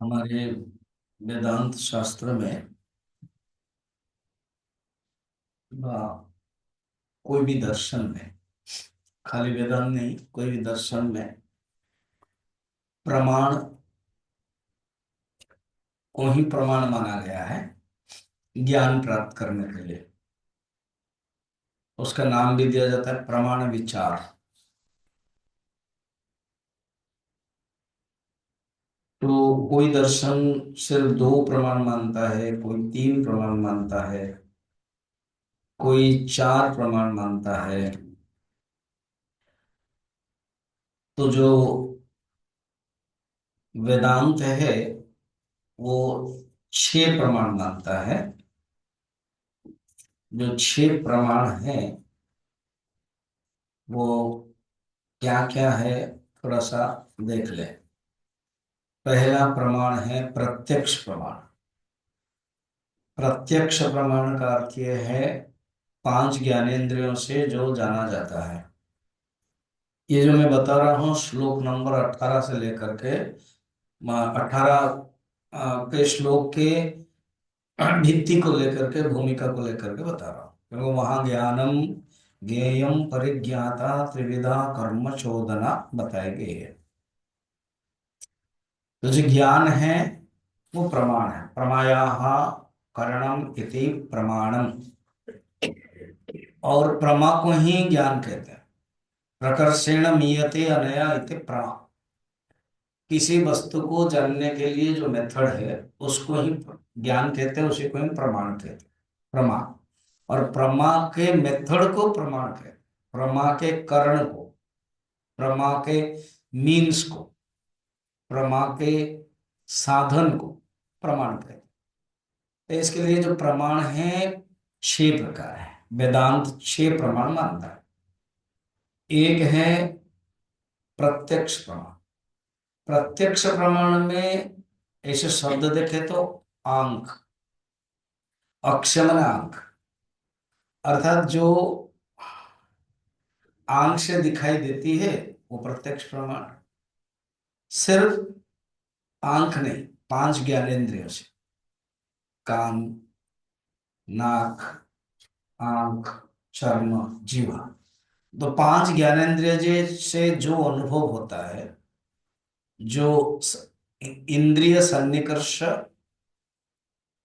हमारे वेदांत शास्त्र में वा कोई भी दर्शन में, खाली वेदांत नहीं, कोई भी दर्शन में प्रमाण को ही प्रमाण माना गया है ज्ञान प्राप्त करने के लिए। उसका नाम भी दिया जाता है प्रमाण विचार। तो कोई दर्शन सिर्फ दो प्रमाण मानता है, कोई तीन प्रमाण मानता है, कोई चार प्रमाण मानता है। तो जो वेदांत है वो छह प्रमाण मानता है। जो छह प्रमाण है वो क्या क्या है, थोड़ा सा देख ले। पहला प्रमाण है प्रत्यक्ष प्रमाण। प्रत्यक्ष प्रमाण का अर्थ यह है पांच ज्ञानेंद्रियों से जो जाना जाता है। ये जो मैं बता रहा हूँ श्लोक नंबर 18 से लेकर के 18 के श्लोक के भित्ति को लेकर के, भूमिका को लेकर के बता रहा हूँ, क्योंकि वहां ज्ञानम ज्ञेयम परिज्ञाता त्रिविधा कर्म चोदना बताई गई है। तो जो ज्ञान है वो प्रमाण है। प्रमायाः करणम इति प्रमाणम। और प्रमा को ही ज्ञान कहते हैं। प्रकर्षेण मीयते अनया इति प्रमा। किसी वस्तु को जानने के लिए जो मेथड है उसको ही ज्ञान कहते हैं, उसी को ही प्रमाण कहते हैं। प्रमा। और प्रमा के मेथड को प्रमाण कहते हैं। प्रमा के करण को, प्रमा के मीन्स को, प्रमा के साधन को प्रमाण कहते हैं। तो इसके लिए जो प्रमाण है छह प्रकार है। वेदांत छह प्रमाण मानता है। एक है प्रत्यक्ष प्रमाण। प्रत्यक्ष प्रमाण में ऐसे शब्द देखे तो आंख, अक्षमन आंख, अर्थात जो आंख से दिखाई देती है वो प्रत्यक्ष प्रमाण। सिर्फ आंख नहीं, पांच ज्ञानेंद्रियों से, कान, नाक, आंख, चर्म, जीवा। तो पांच ज्ञानेंद्रिय से जो अनुभव होता है, जो इंद्रिय सन्निकर्ष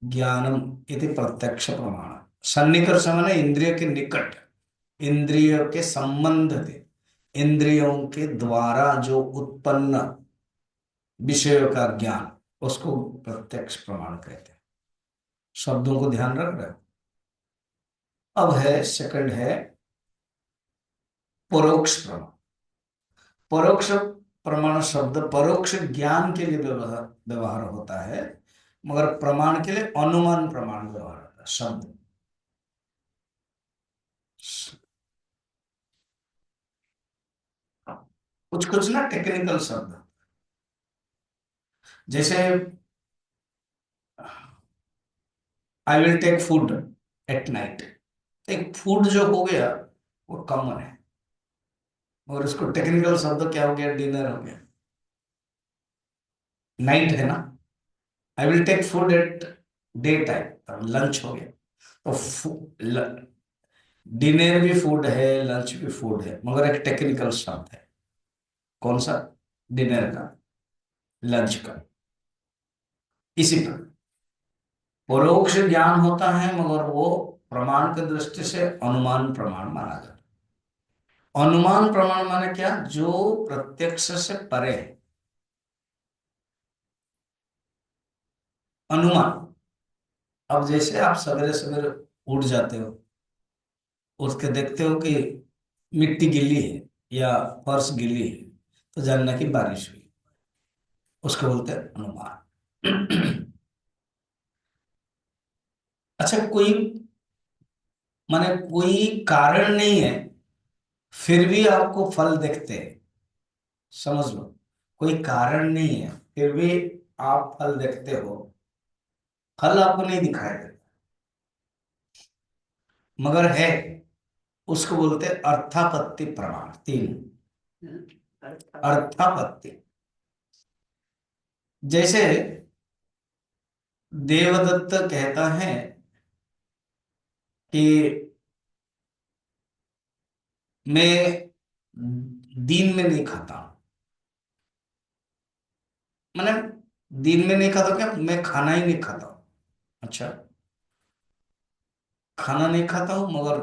ज्ञानम इति प्रत्यक्ष प्रमाण। सन्निकर्ष माने इंद्रिय के निकट, इंद्रिय के संबंध थे, इंद्रियों के द्वारा जो उत्पन्न विषयों का ज्ञान, उसको प्रत्यक्ष प्रमाण कहते हैं। शब्दों को ध्यान रख रहे हो। अब है सेकंड है परोक्ष प्रमाण। परोक्ष प्रमाण शब्द परोक्ष ज्ञान के लिए व्यवहार व्यवहार होता है, मगर प्रमाण के लिए अनुमान प्रमाण व्यवहार होता है। शब्द कुछ कुछ ना टेक्निकल शब्द, जैसे I will take food at night. एक फूड जो हो गया वो कॉमन है, और इसको टेक्निकल शब्द क्या हो गया, डिनर हो गया। नाइट है ना। I will take food at day time, lunch हो गया। तो डिनर भी फूड है, लंच भी फूड है, मगर एक टेक्निकल शब्द है। कौन सा? डिनर का, लंच का। इसी पर परोक्ष ज्ञान होता है, मगर वो प्रमाण की दृष्टि से अनुमान प्रमाण माना जाता है। अनुमान प्रमाण माने क्या? जो प्रत्यक्ष से परे है। अनुमान। अब जैसे आप सवेरे सवेरे उठ जाते हो, उठ के देखते हो कि मिट्टी गीली है या फर्श गीली है, तो जानना कि बारिश हुई। उसको बोलते हैं अनुमान। अच्छा, कोई माने कोई कारण नहीं है, फिर भी आपको फल दिखते हैं। समझ लो, कोई कारण नहीं है फिर भी आप फल देखते हो। फल आपको नहीं दिखाई देता, मगर है, उसको बोलते हैं अर्थापत्ति प्रमाण। तीन अर्थापत्ति। जैसे देवदत्त कहता है कि मैं दिन में नहीं खाता। मैंने दिन में नहीं खाता, क्या मैं खाना ही नहीं खाता। अच्छा, खाना नहीं खाता हूं, मगर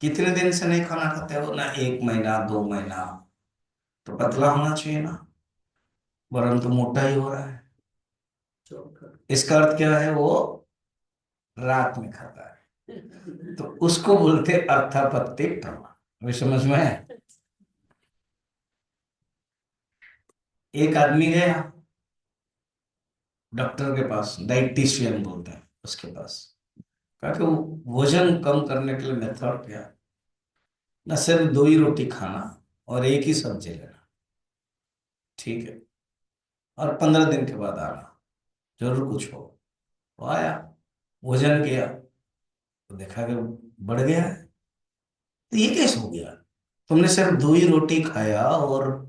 कितने दिन से नहीं खाना खाते हो ना? 1 महीना 2 महीना, तो पतला होना चाहिए ना, वरन तो मोटा ही हो रहा है। इसका अर्थ क्या है? वो रात में खाता है, तो उसको बोलते अर्थापत्ति प्रमाण। अभी समझ में है? एक आदमी गया डॉक्टर के पास, डाइटिशियन बोलते हैं उसके पास। कहा कि वो वजन कम करने के लिए मेथड क्या है? ना सिर्फ 2 ही रोटी खाना और एक ही सब्जी लेना, ठीक है, और 15 दिन के बाद आना, जरूर कुछ हो। वो आया, वजन किया, तो देखा कि बढ़ गया है। तो ये कैसे हो गया? तुमने सिर्फ 2 ही रोटी खाया और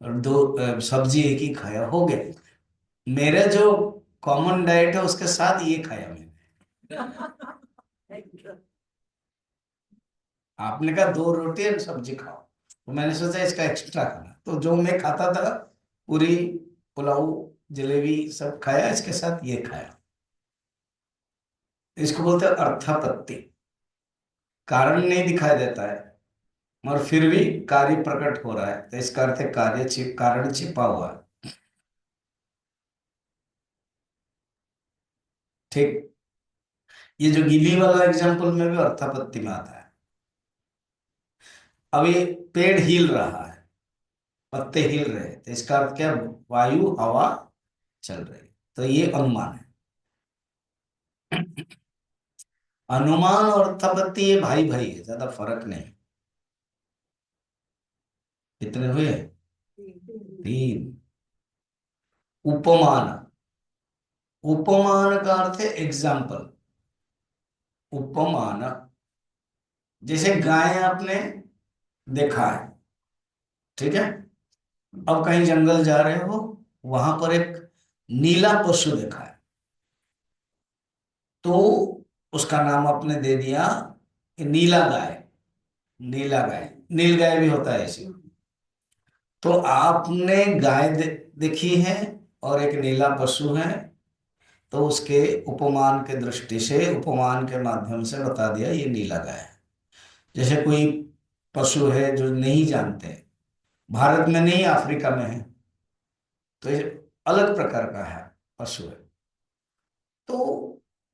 दो सब्जी एक ही खाया, हो गया। मेरा जो कॉमन डाइट है उसके साथ ये खाया मैंने। आपने कहा 2 रोटी और सब्जी खाओ, तो मैंने सोचा इसका एक्स्ट्रा खाना, तो जो मैं खाता था, पूरी, पुलाव, जलेबी सब खाया, इसके साथ ये खाया। इसको बोलते हैं अर्थापत्ति। कारण नहीं दिखाई देता है, मगर फिर भी कार्य प्रकट हो रहा है, तो इसका अर्थ है कारण छिपा हुआ है। ठीक। ये जो गिली वाला एग्जाम्पल में भी अर्थापत्ति में आता है। अब ये पेड़ हिल रहा है, पत्ते हिल रहे हैं, तो इसका अर्थ क्या? वायु, हवा चल रही है, तो ये अनुमान है। अनुमान और अर्थापत्ति ये भाई भाई है, ज्यादा फर्क नहीं। कितने हुए? 3। उपमान। उपमान का अर्थ है एग्जाम्पल। उपमान, जैसे गाय आपने देखा है, ठीक है, अब कहीं जंगल जा रहे हो, वहां पर एक नीला पशु देखा है, तो उसका नाम आपने दे दिया कि नीला गाय। नीला गाय, नील गाय भी होता है ऐसे। तो आपने गाय देखी है और एक नीला पशु है, तो उसके उपमान के दृष्टि से, उपमान के माध्यम से बता दिया ये नीला गाय है। जैसे कोई पशु है जो नहीं जानते, भारत में नहीं अफ्रीका में है, तो ये अलग प्रकार का है, पशु है। तो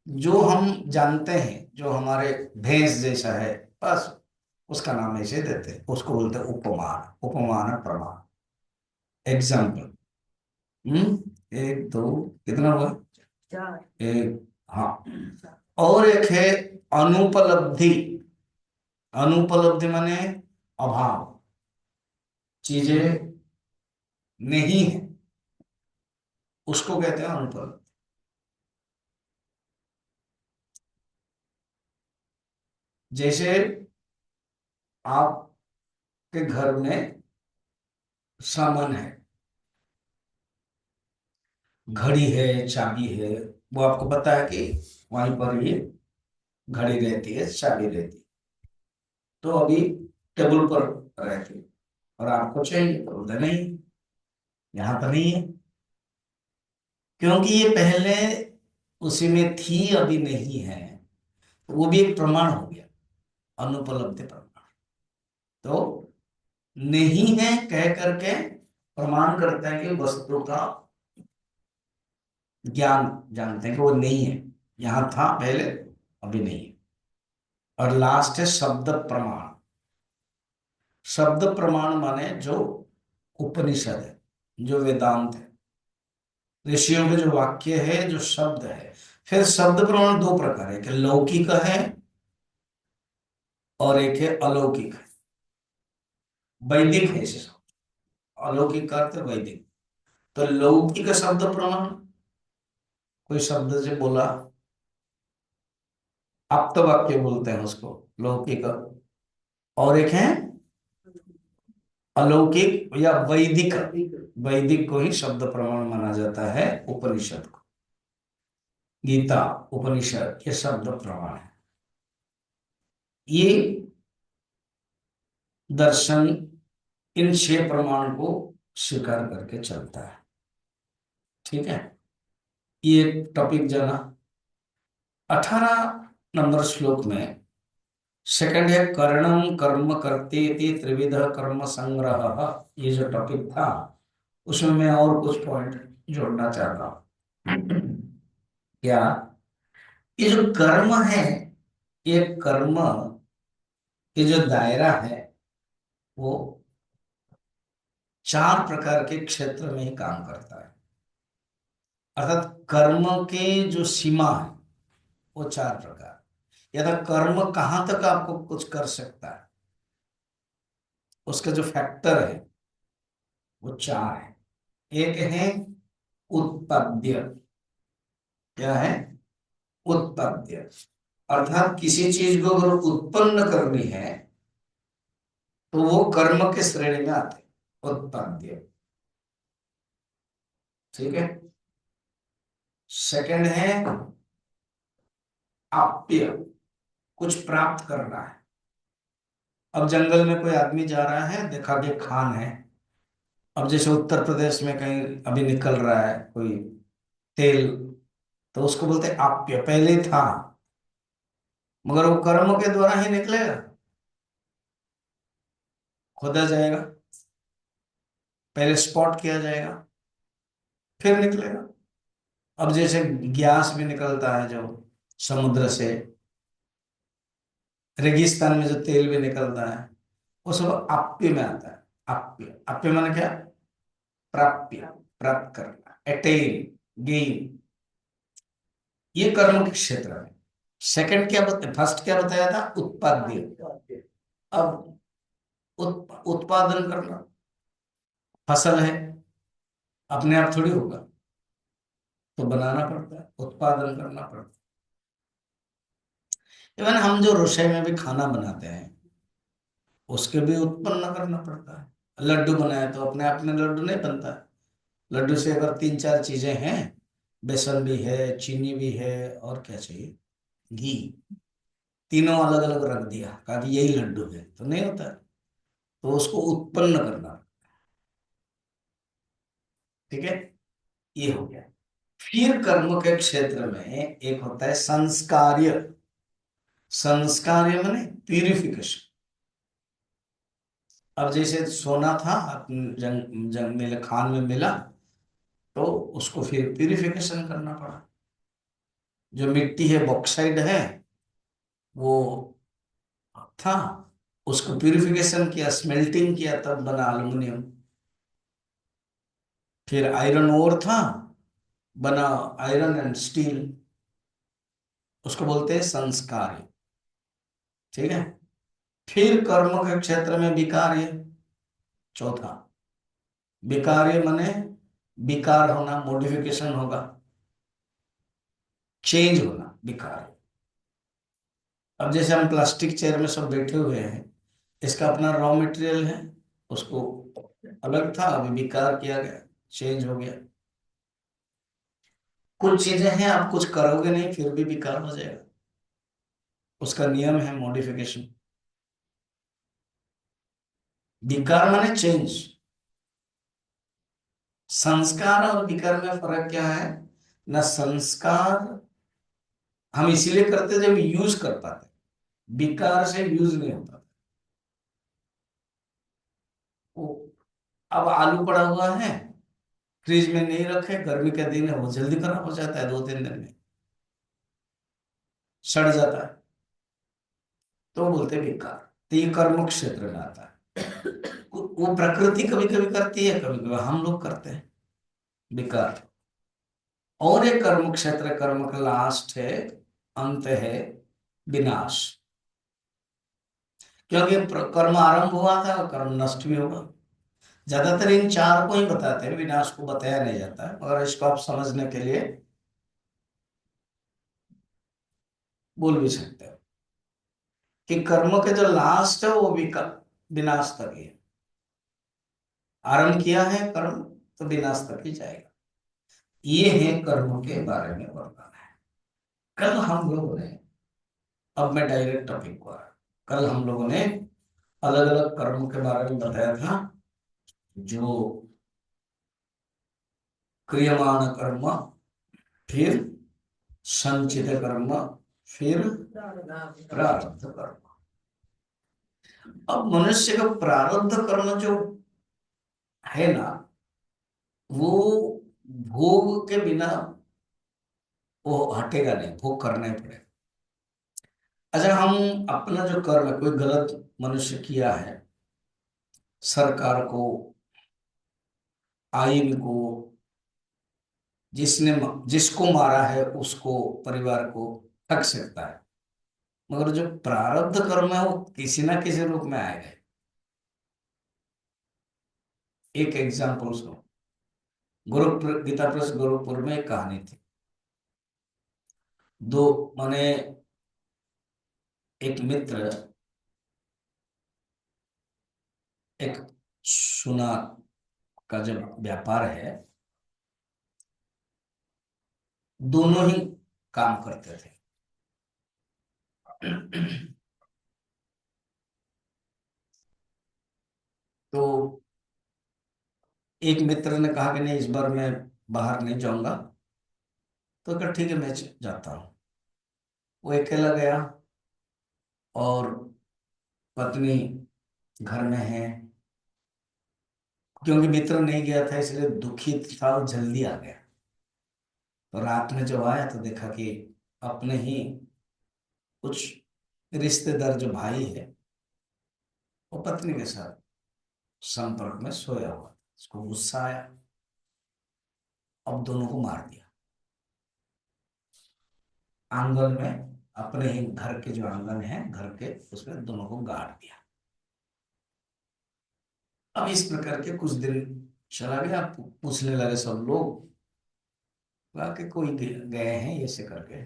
जो हम जानते हैं, जो हमारे भैंस जैसा है, बस उसका नाम ऐसे देते हैं, उसको बोलते हैं उपमान। उपमान प्रमाण, एग्जाम्पल। 1 2, कितना हुआ? 4। एक, हाँ। और एक है अनुपलब्धि। अनुपलब्धि माने अभाव, चीजें नहीं है, उसको कहते हैं अनुपलब्धि। जैसे आपके घर में सामान है, घड़ी है, चाबी है, वो आपको पता है कि वहीं पर ये घड़ी रहती है, चाबी रहती है, तो अभी टेबल पर रहती है, और आपको चाहिए तो बोलते नहीं, यहाँ पर नहीं है, क्योंकि ये पहले उसी में थी, अभी नहीं है। तो वो भी एक प्रमाण हो गया, अनुपलब्धि प्रमाण। तो नहीं है कह करके प्रमाण करते हैं कि वस्तु का ज्ञान, जानते हैं कि वो नहीं है, यहां था पहले, अभी नहीं है। और लास्ट है शब्द प्रमाण। शब्द प्रमाण माने जो उपनिषद है, जो वेदांत है, ऋषियों के जो वाक्य है, जो शब्द है। फिर शब्द प्रमाण 2 प्रकार है, एक लौकिक है और एक है अलौकिक है। वैदिक है इसे, अलौकिक का अर्थ है वैदिक। तो लौकिक शब्द प्रमाण, कोई शब्द से बोला, आप्त वाक्य बोलते हैं उसको, लौकिक। और एक है अलौकिक या वैदिक। वैदिक को ही शब्द प्रमाण माना जाता है, उपनिषद को। गीता, उपनिषद, ये शब्द प्रमाण है। ये दर्शन इन 6 प्रमाण को स्वीकार करके चलता है। ठीक है, ये टॉपिक जाना। 18 नंबर श्लोक में सेकंड है कर्णम कर्म करते त्रिविध कर्म संग्रह। ये जो टॉपिक था उसमें मैं और कुछ पॉइंट जोड़ना चाहता हूँ। क्या, ये जो कर्म है, ये कर्म, ये जो दायरा है, वो 4 प्रकार के क्षेत्र में ही काम करता है। अर्थात कर्म के जो सीमा है वो 4 प्रकार, या तो कर्म कहां तक आपको कुछ कर सकता है, उसका जो फैक्टर है वो 4 है। एक है उत्पद्य। क्या है? उत्पद्य, अर्थात किसी चीज को अगर उत्पन्न करनी है तो वो कर्म के श्रेणी में आते हैं, उत्पद्य। ठीक है। सेकंड है आप्य, कुछ प्राप्त करना है। अब जंगल में कोई आदमी जा रहा है, देखा कि खान है। अब जैसे उत्तर प्रदेश में कहीं अभी निकल रहा है कोई तेल, तो उसको बोलते हैं आप्य, पहले था, मगर वो कर्म के द्वारा ही निकलेगा, खोदा जाएगा, पहले स्पॉट किया जाएगा, फिर निकलेगा। अब जैसे गैस भी निकलता है जो समुद्र से, रेगिस्तान में जो तेल भी निकलता है, वो सब आप्य में आता है। आप्य, आप्य माने क्या? प्राप्य, प्राप्त करना, अटेन, गेन। ये कर्म के क्षेत्र में। सेकंड क्या बता, फर्स्ट क्या बताया था? उत्पाद्य। अब उत्पादन करना, फसल है, अपने आप थोड़ी होगा, तो बनाना पड़ता है, उत्पादन करना पड़ता है। इवन हम जो रसोई में भी खाना बनाते हैं, उसके भी उत्पन्न करना पड़ता है। लड्डू बनाए तो अपने आप में लड्डू नहीं बनता है। लड्डू से अगर 3-4 चीजें हैं, बेसन भी है, चीनी भी है, और क्या चाहिए, घी, तीनों अलग अलग रख दिया, कहा कि यही लड्डू है, तो नहीं होता है। तो उसको उत्पन्न करना। ठीक है, ये हो गया। फिर कर्म के क्षेत्र में एक होता है संस्कार्य। संस्कार्य माने प्यूरिफिकेशन। अब जैसे सोना था, जंग जंग मिले, खान में मिला, तो उसको फिर प्यूरिफिकेशन करना पड़ा। जो मिट्टी है, बॉक्साइड है, वो था, उसको प्यूरिफिकेशन किया, स्मेल्टिंग किया, तब बना अल्युमिनियम। फिर आयरन ओर था, बना आयरन एंड स्टील, उसको बोलते हैं संस्कार। ठीक है। फिर कर्म के क्षेत्र में विकार्य, चौथा। विकार्य माने विकार होना, मॉडिफिकेशन होगा, चेंज होना, विकार। अब जैसे हम प्लास्टिक चेयर में सब बैठे हुए हैं, इसका अपना रॉ मटेरियल है, उसको अलग था, अभी विकार किया गया, चेंज हो गया। कुछ चीजें हैं आप कुछ करोगे नहीं फिर भी विकार हो जाएगा, उसका नियम है मॉडिफिकेशन। विकार माने चेंज। संस्कार और विकार में फर्क क्या है? ना संस्कार हम इसीलिए करते जब यूज कर पाते, विकार से यूज नहीं होता। वो, अब आलू पड़ा हुआ है, फ्रिज में नहीं रखे, गर्मी के दिन है, वो जल्दी खराब हो जाता है, 2-3 दिन में सड़ जाता है, तो बोलते हैं विकार। तो ये कर्म क्षेत्र में आता है। वो प्रकृति कभी कभी करती है, कभी कभी हम लोग करते हैं विकार। और एक कर्म क्षेत्र, कर्म का लास्ट है, अंत है विनाश। क्योंकि कर्म आरंभ हुआ था, कर्म नष्ट भी होगा। ज्यादातर इन 4 को ही बताते हैं, विनाश को बताया नहीं जाता है, मगर इसको आप समझने के लिए बोल भी सकते हो कि कर्म के जो लास्ट है वो विनाश तक ही है। आरंभ किया है कर्म, तो विनाश तक ही जाएगा। ये है कर्म के बारे में वर्णन है। कल हम लोगों ने, अब मैं डायरेक्ट टॉपिक को आ रहा हूं। कल हम लोगों ने अलग अलग कर्मों के बारे में बताया था, जो क्रियमाण कर्म, फिर संचित कर्म, फिर प्रारब्ध कर्म। अब मनुष्य का प्रारब्ध कर्म जो है ना, वो भोग के बिना वो हटेगा नहीं, भोग करना ही पड़ेगा। अच्छा, हम अपना जो कर्म है, कोई गलत मनुष्य किया है, सरकार को, आइन को, जिसने जिसको मारा है उसको, परिवार को ठग सकता है, मगर जो प्रारब्ध कर्म है वो किसी ना किसी रूप में आएगा। एक एग्जाम्पल सुनो। गीता प्रेस गोरखपुर में एक कहानी थी। दो माने एक मित्र, एक सोना का जब व्यापार है, दोनों ही काम करते थे। तो एक मित्र ने कहा कि नहीं, इस बार मैं बाहर नहीं जाऊंगा। तो कहा ठीक है, मैं जाता हूँ। वो अकेला गया, और पत्नी घर में है। क्योंकि मित्र नहीं गया था इसलिए दुखी था, वो जल्दी आ गया। तो रात में जब आया तो देखा कि अपने ही कुछ रिश्तेदार जो भाई है, वो पत्नी के साथ संपर्क में सोया हुआ था। उसको गुस्सा आया, अब दोनों को मार दिया आंगन में। अपने ही घर के जो आंगन है, घर के उसमें दोनों को गाड़ दिया। अब इस प्रकार के कुछ दिन चला गया। पूछने लगे सब लोग, कहा कि कोई गए हैं ऐसे करके।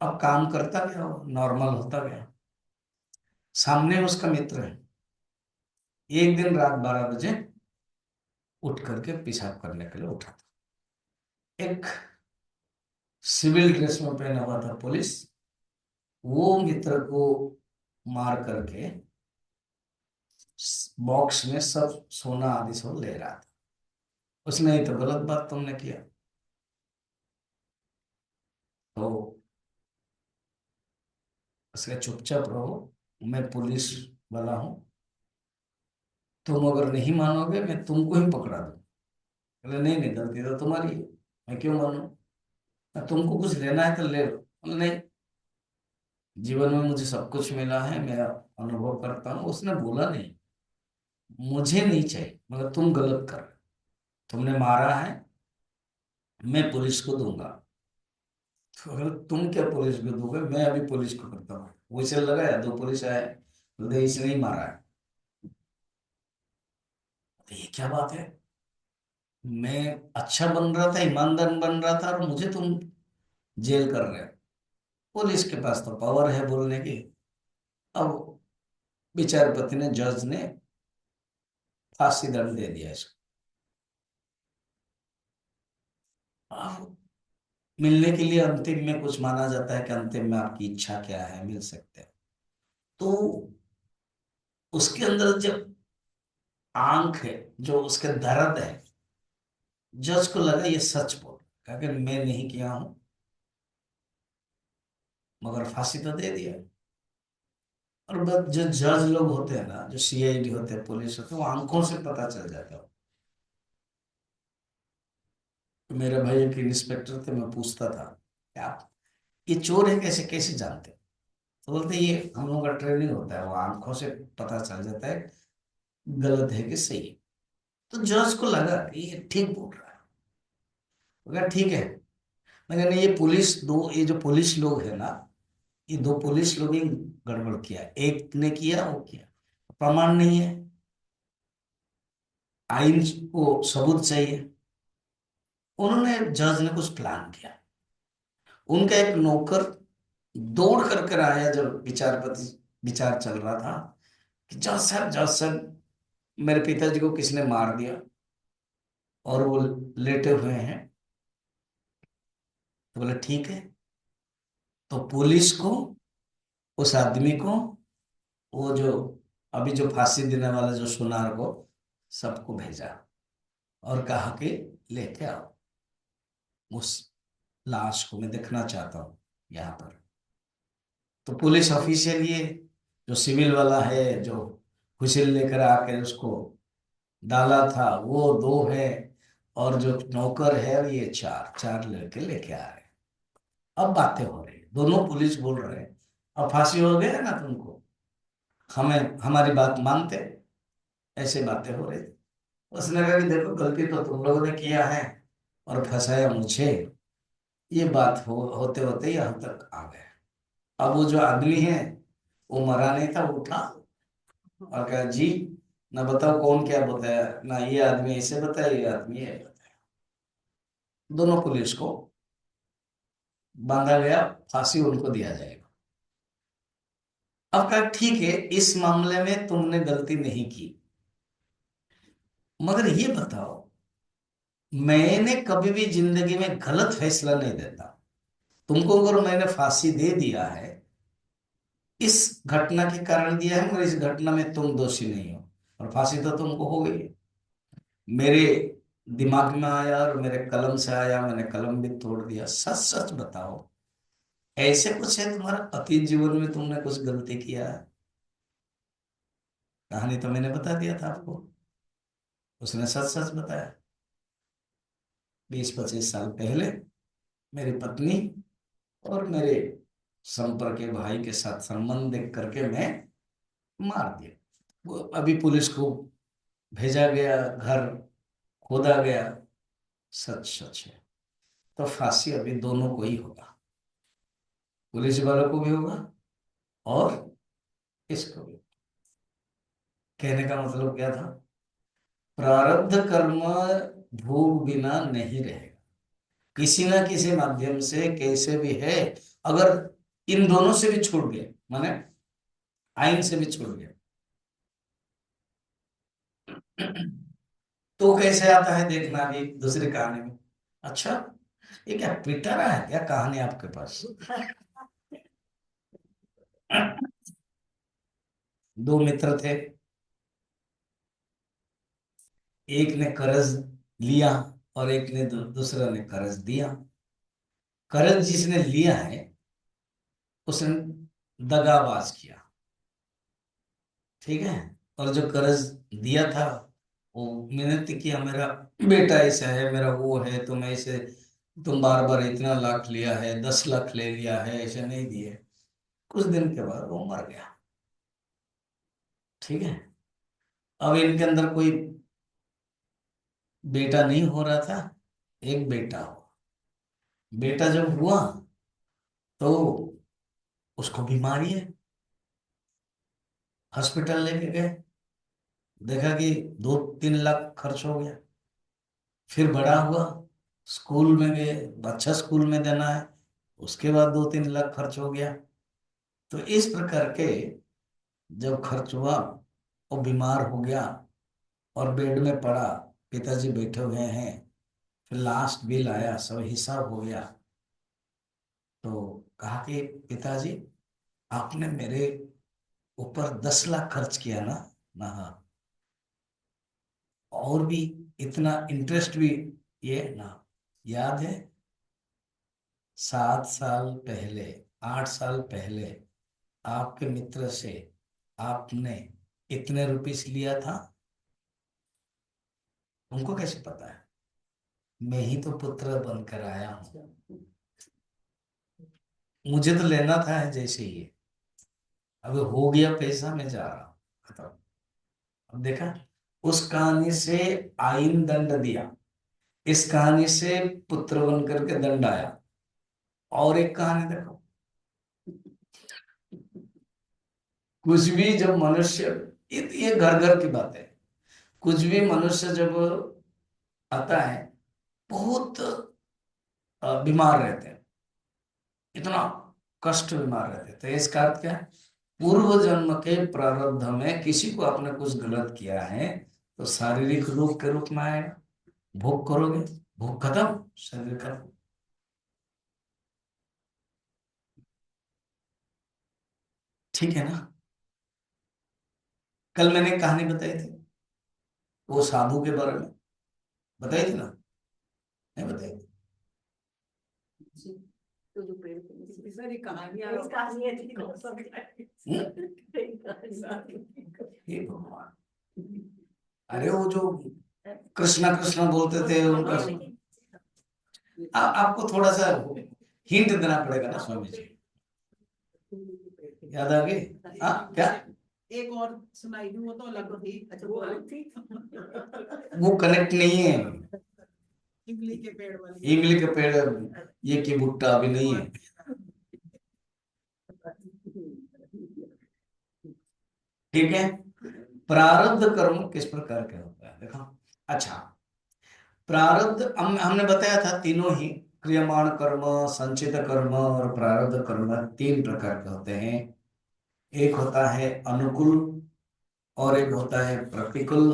अब काम करता गया, नॉर्मल होता गया। सामने उसका मित्र है। एक दिन रात 12 बजे उठ करके पेशाब करने के लिए उठा था। एक सिविल ड्रेस में पहना हुआ था पुलिस, वो मित्र को मार करके बॉक्स में सब सोना आदि सब ले रहा था। उसने ही तो गलत बात तुमने किया। तो उसका चुपचाप रहो, मैं पुलिस वाला हूँ, तुम अगर नहीं मानोगे मैं तुमको ही पकड़ा दूँ। बोले नहीं नहीं, गलती तो तुम्हारी है, मैं क्यों मानूं? तुमको कुछ लेना है तो ले लो। बोले नहीं, जीवन में मुझे सब कुछ मिला है, मैं अनुभव करता हूँ। उसने बोला नहीं, मुझे नहीं चाहिए, मगर तुम गलत कर रहे हो। तुमने मारा है, मैं पुलिस को दूंगा। तो अगर तुम क्या पुलिस को दोगे, मैं अभी पुलिस को करता हूँ। वैसे लगाया, दो पुलिस आए, बोले इसने ही मारा है। तो ये क्या बात है? मैं अच्छा बन रहा था, ईमानदार बन रहा था, और मुझे तुम जेल कर रहे हो। पुलिस के पास तो पावर है बोलने की। अब विचारपति ने, जज ने फांसी दंड दे दिया इसको। अब मिलने के लिए अंतिम में कुछ माना जाता है कि अंतिम में आपकी इच्छा क्या है, मिल सकते हैं। तो उसके अंदर जब आंख है, जो उसके दर्द है, जज को लगा ये सच बोल, कहा कि मैं नहीं किया हूं, मगर फांसी तो दे दिया। और बस जो जज लोग होते हैं ना, जो सीआईडी होते हैं, पुलिस होते हैं, वो आंखों से पता चल जाता है। तो मेरे भाई एक इंस्पेक्टर थे, मैं पूछता था कि आप ये चोर है कैसे कैसे जानते हैं? तो बोलते ये हम लोगों का ट्रेनिंग होता है, वो आंखों से पता चल जाता है गलत है कि सही है। तो जज को लगा कि ये ठीक बोल रहा है। वो कहा ठीक है, मगर ये पुलिस दो, ये जो पुलिस लोग है ना, ये दो पुलिस लोग ही गड़बड़ किया। एक ने किया, वो किया, प्रमाण नहीं है, आइन को सबूत चाहिए। उन्होंने, जज ने कुछ प्लान किया। उनका एक नौकर दौड़ कर कर आया जब विचारपति विचार चल रहा था कि जज साहब, मेरे पिताजी को किसने मार दिया और वो लेटे हुए हैं। तो बोले ठीक है। तो पुलिस को, उस आदमी को, वो जो अभी जो फांसी देने वाला जो सुनार को, सबको भेजा और कहा कि लेके आओ उस लाश को, मैं देखना चाहता हूं यहाँ पर। तो पुलिस ऑफिशियल ये जो सिविल वाला है, जो हुइसिल लेकर आके उसको डाला था, वो दो है, और जो नौकर है ये चार चार लड़के लेके आ रहे हैं। अब बातें हो रही है, दोनों पुलिस बोल रहे हैं अब फांसी हो गया ना तुमको, हमें हमारी बात मानते, ऐसे बातें हो रही थी। उसने कहा कि देखो गलती तो तुम लोगों ने किया है और फंसाया मुझे, ये बात होते होते यहाँ तक आ गए। अब वो जो आदमी है वो मरा नहीं था, वो उठा और कहा जी, ना बताओ कौन क्या बताया, ना ये आदमी ऐसे बताया, ये आदमी ये बताया। दोनों पुलिस को बांधा गया, फांसी उनको दिया जाएगा। अब कहा ठीक है, इस मामले में तुमने गलती नहीं की, मगर ये बताओ, मैंने कभी भी जिंदगी में गलत फैसला नहीं देता। तुमको अगर मैंने फांसी दे दिया है, इस घटना के कारण दिया है, मगर इस घटना में तुम दोषी नहीं हो, और फांसी तो तुमको हो गई है। मेरे दिमाग में आया और मेरे कलम से आया, मैंने कलम भी तोड़ दिया। सच सच बताओ, ऐसे कुछ है तुम्हारा अतीत जीवन में, तुमने कुछ गलती किया है? कहानी तो मैंने बता दिया था आपको। उसने सच सच बताया। 20-25 साल पहले मेरी पत्नी और मेरे संपर्क के भाई के साथ संबंध देख करके मैं मार दिया। वो अभी पुलिस को भेजा गया, घर खोदा गया। सच सच है। तो फांसी अभी दोनों को ही होगा, पुलिस वालों को भी होगा और इसको भी। कहने का मतलब क्या था? प्रारब्ध कर्म भोग बिना नहीं रहेगा, किसी ना किसी माध्यम से कैसे भी है। अगर इन दोनों से भी छूट गए, माने आइन से भी छूट गए, तो कैसे आता है देखना भी दूसरी कहानी में। अच्छा, ये क्या पिटारा है क्या कहानी आपके पास? दो मित्र थे, एक ने कर्ज लिया और एक ने दूसरा ने कर्ज दिया। कर्ज जिसने लिया है उसने दगाबाज किया, ठीक है। और जो कर्ज दिया था वो मिन्नत किया, मेरा बेटा ऐसा है, मेरा वो है, तुम ऐसे, तुम बार बार इतना लाख लिया है, 10 लाख ले लिया है, ऐसे नहीं दिए। कुछ दिन के बाद वो मर गया, ठीक है। अब इनके अंदर कोई बेटा नहीं हो रहा था, एक बेटा हुआ। बेटा जब हुआ तो उसको बीमारी है, हॉस्पिटल लेके गए, देखा कि 2-3 लाख खर्च हो गया। फिर बड़ा हुआ, स्कूल में गए, अच्छा स्कूल में देना है, उसके बाद 2-3 लाख खर्च हो गया। तो इस प्रकार के जब खर्च हुआ, वो बीमार हो गया और बेड में पड़ा, पिताजी बैठे हुए हैं। फिर लास्ट बिल आया, सब हिसाब हो गया। तो कहा कि पिताजी, आपने मेरे ऊपर 10 लाख खर्च किया ना? ना हाँ, और भी इतना इंटरेस्ट भी, ये ना याद है? 7 साल पहले, 8 साल पहले आपके मित्र से आपने इतने रुपीस लिया था। उनको कैसे पता है? मैं ही तो पुत्र बनकर आया हूं, मुझे तो लेना था जैसे ही। अब हो गया पैसा, मैं जा रहा हूँ, खत्म। अब देखा, उस कहानी से आइन दंड दिया, इस कहानी से पुत्र बनकर के दंड आया। और एक कहानी देखो, कुछ भी जब मनुष्य, ये घर घर की बात है, कुछ भी मनुष्य जब आता है, बहुत बीमार रहते हैं, इतना कष्ट बीमार रहते हैं, तो इसका अर्थ क्या है? पूर्व जन्म के प्रारब्ध में किसी को आपने कुछ गलत किया है, तो शारीरिक रोग के रूप में आएगा, भोग करोगे, भोग खत्म, शरीर खत्म। ठीक है ना। कल मैंने कहानी बताई थी वो साधु के बारे में, बताई थी ना, नहीं बताई थी? तो जो पेड़ पे सारी कहानियां थी कौन सा हे भगवान, अरे वो जो कृष्णा कृष्णा बोलते थे उनका आपको थोड़ा सा हिंट देना पड़ेगा ना स्वामी जी। याद आ गई? हाँ क्या? एक और सुनाई दूं, वो तो अलग थी। अच्छा वो अलग थी। वो कनेक्ट नहीं है। इमली के पेड़ वाली। इमली के पेड़, ये की भुट्टा अभी नहीं है। ठीक है। प्रारब्ध कर्म किस प्रकार के होता है देखो। अच्छा, प्रारब्ध हमने बताया था तीनों ही, क्रियमाण कर्म, संचित कर्म और प्रारब्ध कर्म तीन प्रकार के होते हैं। एक होता है अनुकूल, और एक होता है प्रतिकूल,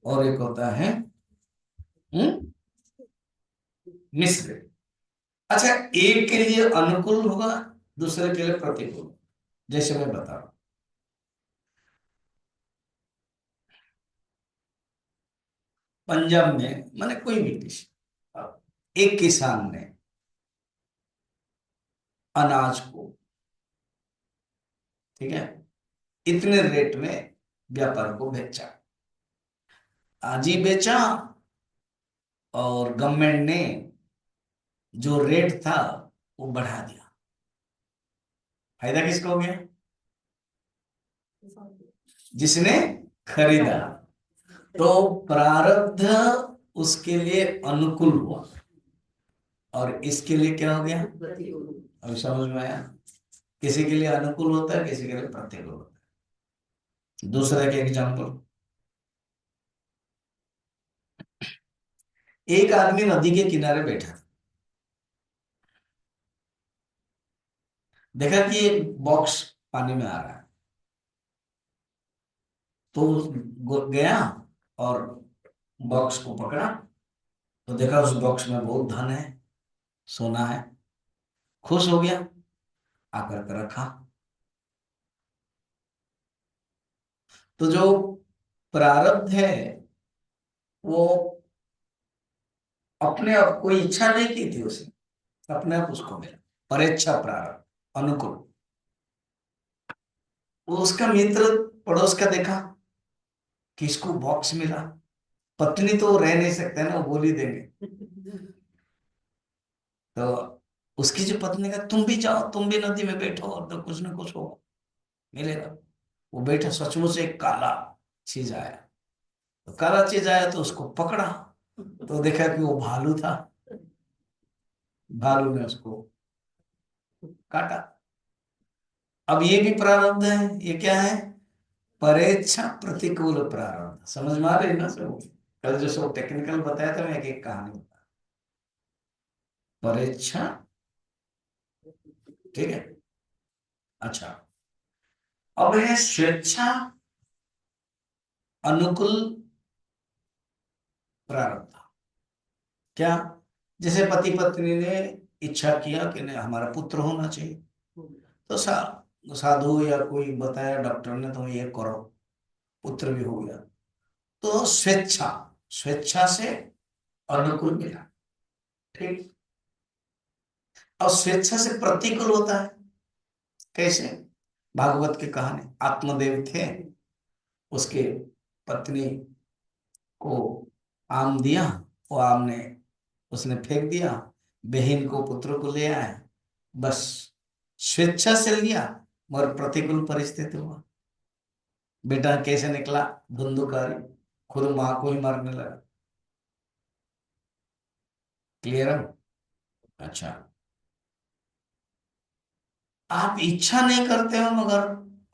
और एक होता है मिश्र। अच्छा, एक के लिए अनुकूल होगा, दूसरे के लिए प्रतिकूल। जैसे मैं बता रहा हूं, पंजाब में माने कोई भी देश, एक किसान ने अनाज को, ठीक है, इतने रेट में व्यापार को बेचा। आज ही बेचा, और गवर्नमेंट ने जो रेट था वो बढ़ा दिया। फायदा किसको हो गया? जिसने खरीदा। तो प्रारब्ध उसके लिए अनुकूल हुआ, और इसके लिए क्या हो गया? अभी समझ में आया? किसी के लिए अनुकूल होता है, किसी के लिए प्रतिकूल होता है। दूसरा के एग्जाम्पल, एक आदमी नदी के किनारे बैठा था, देखा कि एक बॉक्स पानी में आ रहा है, तो गया और बॉक्स को पकड़ा, तो देखा उस बॉक्स में बहुत धन है, सोना है। खुश हो गया, आकर के रखा। तो जो प्रारब्ध है वो अपने आप कोई इच्छा नहीं की थी उसने, अपने आप उसको मिला। परेच्छा प्रारब्ध अनुकूल। वो उसका मित्र पड़ोस का देखा कि इसको बॉक्स मिला, पत्नी तो रह नहीं सकते ना, वो बोल ही देंगे। तो उसकी जो पत्नी का, तुम भी जाओ, तुम भी नदी में बैठो, और तो कुछ ना कुछ हो मिलेगा। वो बैठा, सचमुच एक काला चीज आया। तो काला चीज आया तो उसको पकड़ा, तो देखा कि वो भालू था। भालू ने उसको काटा। अब ये भी प्रारब्ध है। ये क्या है? परेच्छा प्रतिकूल प्रारब्ध। समझ में आ रही है ना सब? कल जो सब टेक्निकल बताया था, मैं एक एक कहानी बता। परेच्छा, ठीक है। अच्छा, अब है स्वेच्छा अनुकूल प्रारब्ध। क्या? जैसे पति पत्नी ने इच्छा किया कि नहीं हमारा पुत्र होना चाहिए, तो साधु या कोई बताया डॉक्टर ने, तो ये करो, पुत्र भी हो गया। तो स्वेच्छा, स्वेच्छा से अनुकूल मिला, ठीक। और स्वेच्छा से प्रतिकूल होता है। कैसे? भागवत की कहानी, आत्मदेव थे, उसके पत्नी को आम दिया, वो आम ने उसने फेंक दिया, बहन को पुत्र को ले आया, बस स्वेच्छा से लिया, मगर प्रतिकूल परिस्थिति हुआ। बेटा कैसे निकला? धुंधुकारी, खुद मां को ही मारने लगा। क्लियर है? अच्छा, आप इच्छा नहीं करते हो, मगर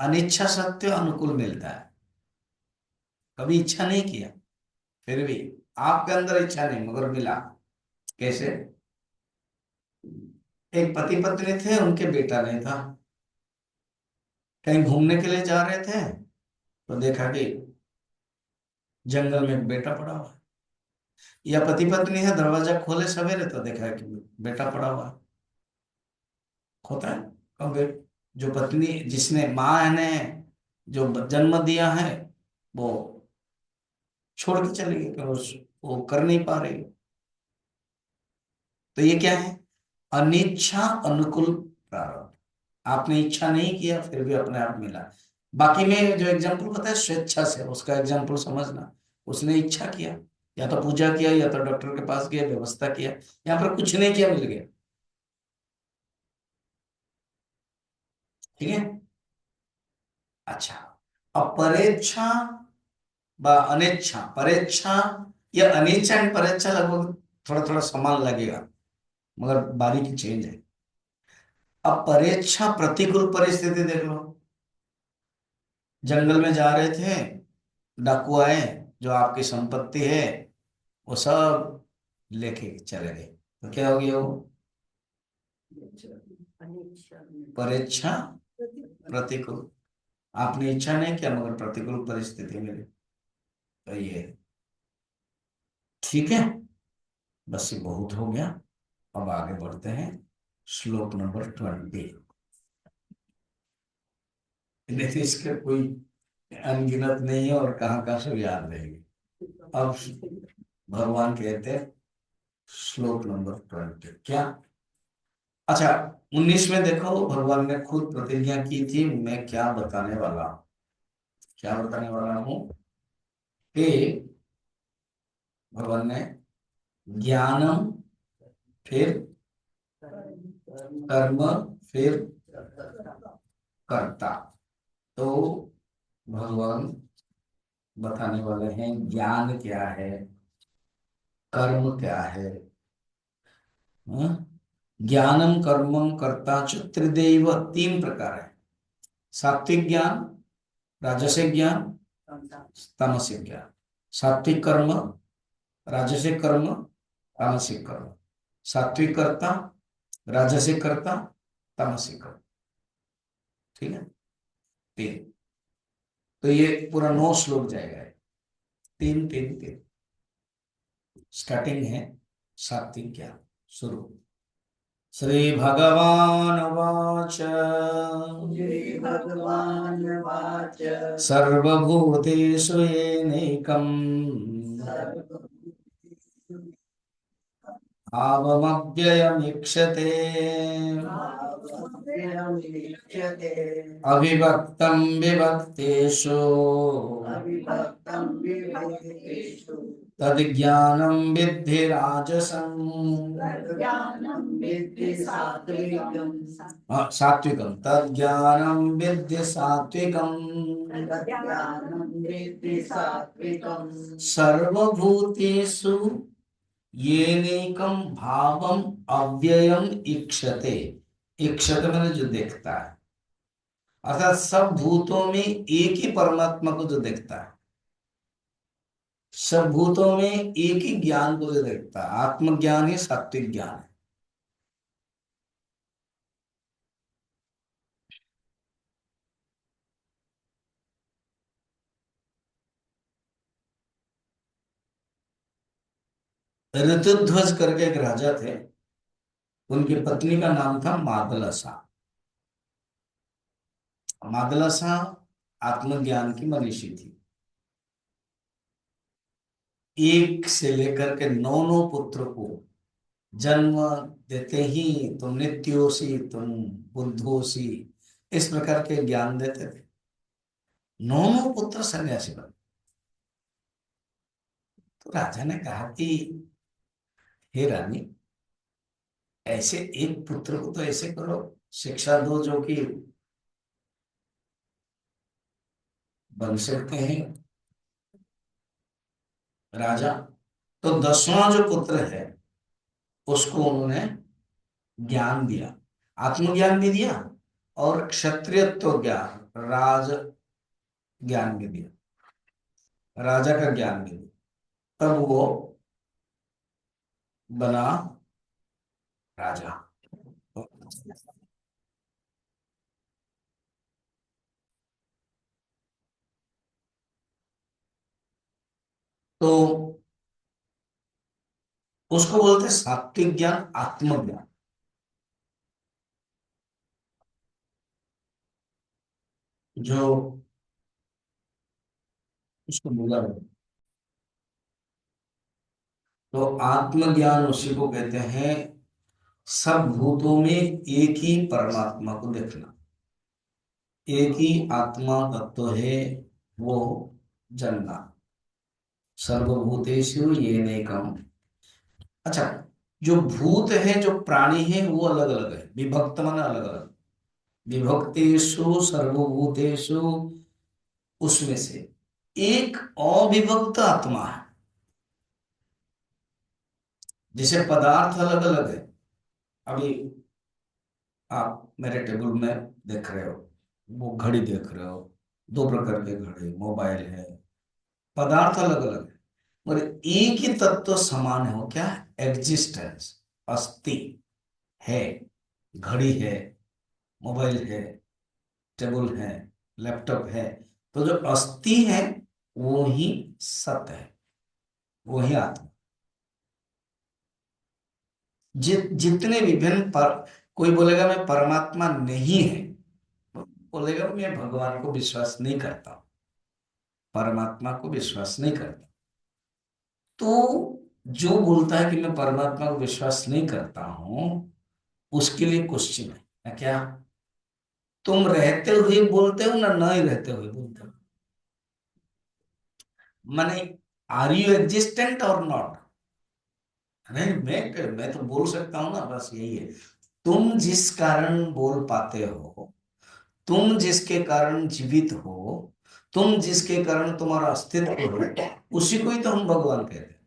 अनिच्छा सत्य अनुकूल मिलता है। कभी इच्छा नहीं किया, फिर भी आपके अंदर इच्छा नहीं, मगर मिला। कैसे? एक पति पत्नी थे, उनके बेटा नहीं था, कहीं घूमने के लिए जा रहे थे, तो देखा कि जंगल में एक बेटा पड़ा हुआ है। या पति पत्नी है, दरवाजा खोले सवेरे, तो देखा कि बेटा पड़ा हुआ है। होता है कभी जो पत्नी, जिसने माँ ने जो जन्म दिया है, वो छोड़ के चली गई कि वो कर नहीं पा रही। तो ये क्या है? अनिच्छा अनुकूल प्रारब्ध। आपने इच्छा नहीं किया फिर भी अपने आप मिला। बाकी में जो एग्जाम्पल बताया स्वेच्छा से, उसका एग्जाम्पल समझना। उसने इच्छा किया, या तो पूजा किया या तो डॉक्टर के पास गया, व्यवस्था किया। यहाँ पर कुछ नहीं किया, मिल गया। ठीक है। अच्छा, अब परेच्छा व अनिच्छा, परेच्छा या अनिच्छा एंड परेच्छा लगभग थोड़ा थोड़ा समान लगेगा, मगर बारीकी चेंज है। अब परेच्छा प्रतिकूल परिस्थिति देख लो। जंगल में जा रहे थे, डाकू आए, जो आपकी संपत्ति है वो सब लेके चले गए। तो क्या हो गया वो? परीक्षा प्रतिकूल। आपने इच्छा नहीं किया मगर प्रतिकूल परिस्थिति मिली। तो ये ठीक है। बस ये बहुत हो गया। अब आगे बढ़ते हैं। श्लोक नंबर 20। देखिए, इसके कोई अनगिनत नहीं है और कहाँ कहाँ सब याद रहेंगे। अब भगवान कहते हैं श्लोक नंबर 20 क्या? अच्छा, 19 में देखो, भगवान ने खुद प्रतिज्ञा की थी, मैं क्या बताने वाला हूं। क्या बताने वाला हूं कि भगवान ने ज्ञानम, फिर कर्म, फिर कर्ता। तो भगवान बताने वाले हैं ज्ञान क्या है, कर्म क्या है। हाँ? ज्ञानम कर्मम कर्ता च त्रिदेव, तीन प्रकार है। सात्विक ज्ञान, राजसिक ज्ञान, तामसिक ज्ञान। सात्विक कर्म, राजसिक कर्म, तामसिक कर्म। सात्विक कर्ता, राजसिक कर्ता, तामसिक कर्म। ठीक है, तीन। तो ये पूरा 9 श्लोक जाएगा। तीन तीन तीन। स्टार्टिंग है सात्विक ज्ञान। शुरू। श्री भगवान वाच, श्री भगवान वाच, सर्वभूतेषु येनैकम् भावमव्ययमीक्षते, भावमव्ययमीक्षते, अविभक्तं विभक्तेषु अविभक्तं विभक्तेषु, तद्ज्ञानं विद्धि राजसम्। ज्ञानं विद्धि सात्विकम्, सात्विकं, तद्ज्ञानं विद्धि सात्विकम्। ज्ञानं विद्धि सात्विकम्, सर्वभूतेषु येनैकं भावम अव्ययम ईक्षते। ईक्षते मैंने जो देखता है, अर्थात सब भूतों में एक ही परमात्मा को जो देखता है, सब भूतों में एक ही ज्ञान को जो देखता है, आत्मज्ञान ही सात्विक ज्ञान है। ऋतुध्वज करके एक राजा थे, उनकी पत्नी का नाम था मादलसा। मादलसा आत्मज्ञान की मनीषी थी। एक से लेकर के 9 पुत्र को जन्म देते ही तुम नित्योसी, तुम बुद्धोसी, इस प्रकार के ज्ञान देते थे। 9 पुत्र सन्यासी बने। तो राजा ने कहा कि हे रानी, ऐसे एक पुत्र को तो ऐसे करो, शिक्षा दो जो कि बन सकते हैं राजा। तो 10वां जो पुत्र है उसको उन्होंने ज्ञान दिया, आत्मज्ञान भी दिया और क्षत्रियत्व ज्ञान, राज ज्ञान भी दिया, राजा का ज्ञान भी दिया। तब वो बना राजा। तो उसको बोलते हैं सात्विक ज्ञान, आत्मज्ञान। जो उसको बोला है। तो आत्मज्ञान उसी को कहते हैं सब भूतों में एक ही परमात्मा को देखना, एक ही आत्मा तत्व है, वो जानना। सर्वभूतेषु येनैकम्। अच्छा, जो भूत है, जो प्राणी है, वो अलग अलग है, विभक्त माने अलग अलग। विभक्तेषु सर्वभूतेषु, उसमें से एक अविभक्त आत्मा है। जैसे पदार्थ अलग अलग है। अभी आप मेरे टेबल में देख रहे हो, वो घड़ी देख रहे हो, दो प्रकार के घड़ी, मोबाइल है, पदार्थ अलग अलग है, और एक ही तत्व समान है। वो क्या है? एग्जिस्टेंस, अस्थि है। घड़ी है, मोबाइल है, टेबल है, लैपटॉप है। तो जो अस्थि है वो ही सत्य है, वो ही आत्मा। जितने विभिन्न पर, कोई बोलेगा मैं परमात्मा नहीं है, बोलेगा मैं भगवान को विश्वास नहीं करता, परमात्मा को विश्वास नहीं करता। तो जो बोलता है कि मैं परमात्मा को विश्वास नहीं करता हूं, उसके लिए क्वेश्चन है क्या? तुम रहते हुए बोलते हो ना नहीं रहते हुए बोलते हो? माने आर यू एग्जिस्टेंट और नॉट? नहीं, मैं तो बोल सकता हूं ना, बस यही है। तुम जिस कारण बोल पाते हो, तुम जिसके कारण जीवित हो, तुम जिसके कारण तुम्हारा अस्तित्व है, उसी को ही तो हम भगवान कहते हैं।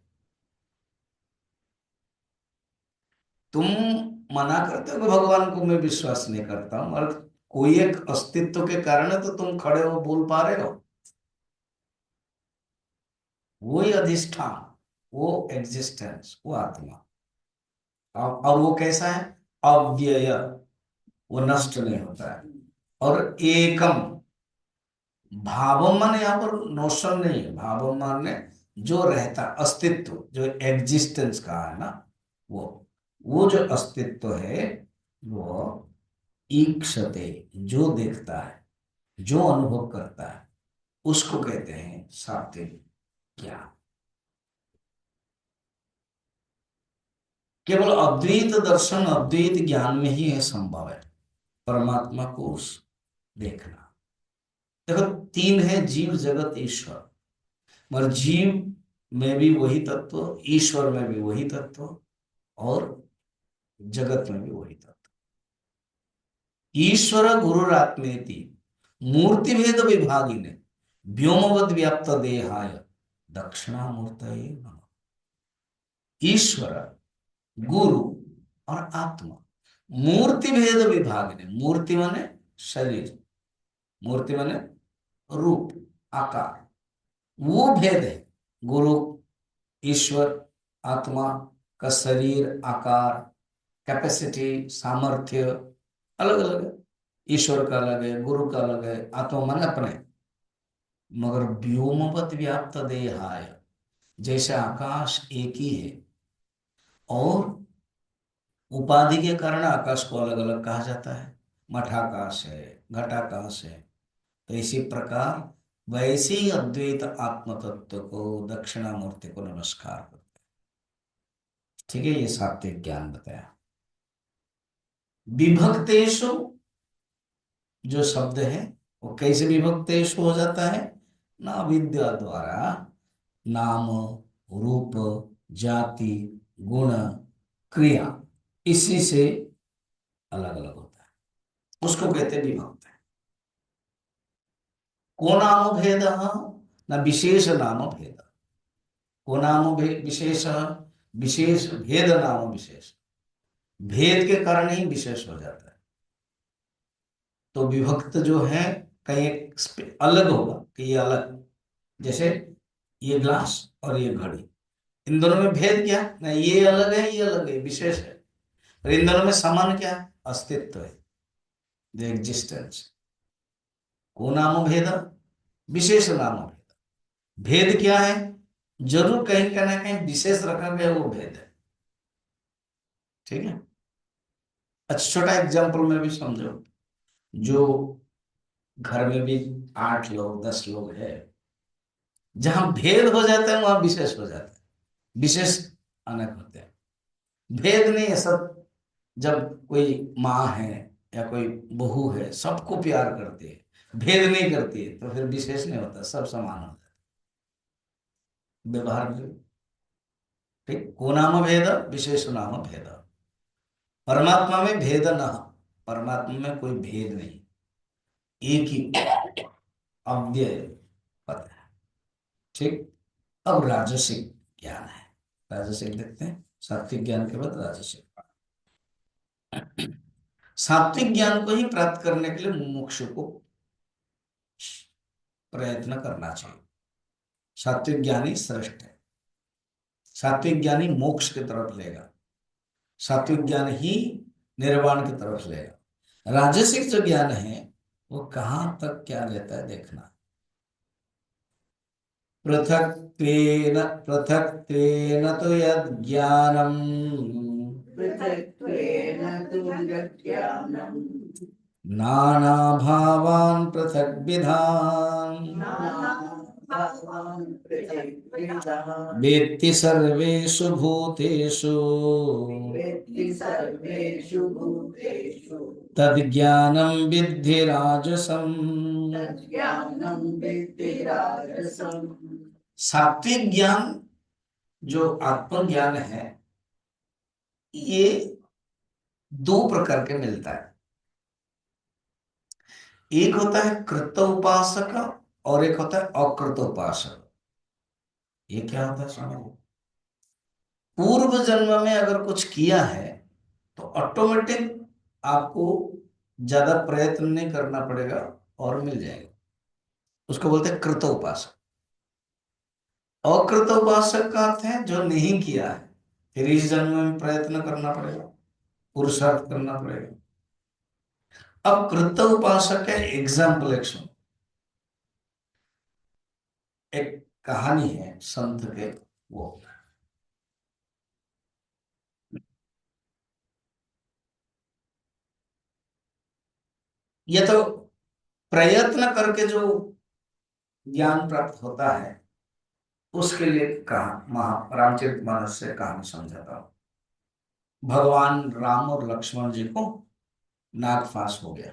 तुम मना करते हो कि भगवान को मैं विश्वास नहीं करता हूं, और कोई एक अस्तित्व के कारण है तो तुम खड़े हो बोल पा रहे हो। वही अधिष्ठान, वो एग्जिस्टेंस, वो आत्मा। और वो कैसा है? अव्यय, वो नष्ट नहीं होता है। और एकम, भावम माने यहाँ पर नोशन नहीं है, भावम माने जो रहता, अस्तित्व, जो एग्जिस्टेंस का है ना, वो वो जो अस्तित्व है, वो ईक्षते, जो देखता है, जो अनुभव करता है, उसको कहते हैं सात्विक ज्ञान। केवल अद्वैत दर्शन, अद्वैत ज्ञान में ही यह संभव है, परमात्मा को देखना। देखो, तीन है, जीव जगत ईश्वर। मगर जीव में भी वही तत्व, ईश्वर में भी वही तत्व, और जगत में भी वही तत्व। ईश्वर गुरुरात्मेति मूर्ति भेद विभागिने व्योमवद व्याप्त देहाय दक्षिणामूर्तये नमः। ईश्वर, गुरु और आत्मा, मूर्ति भेद विभागिने। मूर्ति माने शरीर, मूर्ति माने रूप, आकार, वो भेद है। गुरु, ईश्वर, आत्मा का शरीर, आकार, कैपेसिटी, सामर्थ्य अलग अलग है। ईश्वर का अलग है, गुरु का अलग है, आत्मा मन अपने। मगर व्योमवत व्याप्त देहाय, जैसे आकाश एक ही है, और उपाधि के कारण आकाश को अलग अलग कहा जाता है, मठाकाश है, घटाकाश है। तो इसी प्रकार वैसे ही अद्वैत आत्म तत्व को, दक्षिणामूर्ति को नमस्कार करते हैं। ठीक है, ये सात्विक ज्ञान बताया। विभक्तेषु जो शब्द है, वो कैसे विभक्तेषु हो जाता है? ना विद्या द्वारा नाम, रूप, जाति, गुण, क्रिया, इसी से अलग अलग होता है, उसको कहते हैं विभक्त। को नाम भेद, न विशेष नाम भेद। को नाम विशेष, विशेष भेद नाम विशेष। भेद के कारण ही विशेष हो जाता है। तो विभक्त जो है, कहीं अलग होगा कि ये अलग, जैसे ये ग्लास और ये घड़ी, इन दोनों में भेद क्या? ना ये अलग है, ये अलग है, विशेष है। और इन दोनों में समान क्या है? अस्तित्व है, द एग्जिस्टेंस। को नाम भेद, विशेष नाम भेद। भेद क्या है? जरूर कहीं का ना कहीं विशेष रखा गया, वो भेद है। ठीक है। अच्छा, छोटा एग्जाम्पल में भी समझो। जो घर में भी 8 लोग 10 लोग है, जहां भेद हो जाता है वहां विशेष हो जाता है, विशेष अनेक होते हैं। भेद नहीं है सब। जब कोई माँ है या कोई बहू है, सबको प्यार करती है, भेद नहीं करती है, तो फिर विशेष नहीं होता, सब समान होता है व्यवहार में। ठीक, को नाम भेद विशेष नाम भेद। परमात्मा में भेद न, परमात्मा में कोई भेद नहीं, एक ही अव्यय पद है। ठीक। अब राजसिक ज्ञान है, राजसिक देखते हैं, सात्विक ज्ञान के बाद राजसिक। सात्विक ज्ञान को ही प्राप्त करने के लिए मोक्ष को प्रयत्न करना चाहिए। सात्विक ज्ञानी श्रेष्ठ है, सात्विक ज्ञानी मोक्ष की तरफ लेगा, सात्विक ज्ञान ही निर्वाण की तरफ लेगा। राजसिक जो ज्ञान है वो कहां तक क्या लेता है देखना। पृथक्त्वेन पृथक्त्वेन तो यद् ज्ञानम् पृथक्त्वेन तु यज्ञानम् नानाभावान् पृथग्विधान् नानाभावान् पृथग्विधान् वेत्ति सर्वेषु भूतेषु वेत्ति सर्वेषु भूतेषु तद्ज्ञानं विद्धि राजसम्। तज्ज्ञानं विद्धि राजसम्। सात्विक ज्ञान जो आत्मज्ञान है, ये 2 प्रकार के मिलता है। एक होता है कृत उपासक और एक होता है अकृत उपासक। ये क्या होता है समझो। पूर्व जन्म में अगर कुछ किया है तो ऑटोमेटिक आपको ज्यादा प्रयत्न नहीं करना पड़ेगा और मिल जाएगा, उसको बोलते हैं कृत उपासक। अकृत उपासक का अर्थ है जो नहीं किया है, फिर इस जन्म में प्रयत्न करना पड़ेगा, पुरुषार्थ करना पड़ेगा। अब कृत उपासक है एग्जाम्पल एक सुनो। एक कहानी है संत के, वो ये तो प्रयत्न करके जो ज्ञान प्राप्त होता है उसके लिए कहा महा रामचरितमानस से कहानी समझाता हूं। भगवान राम और लक्ष्मण जी को नागफांस हो गया,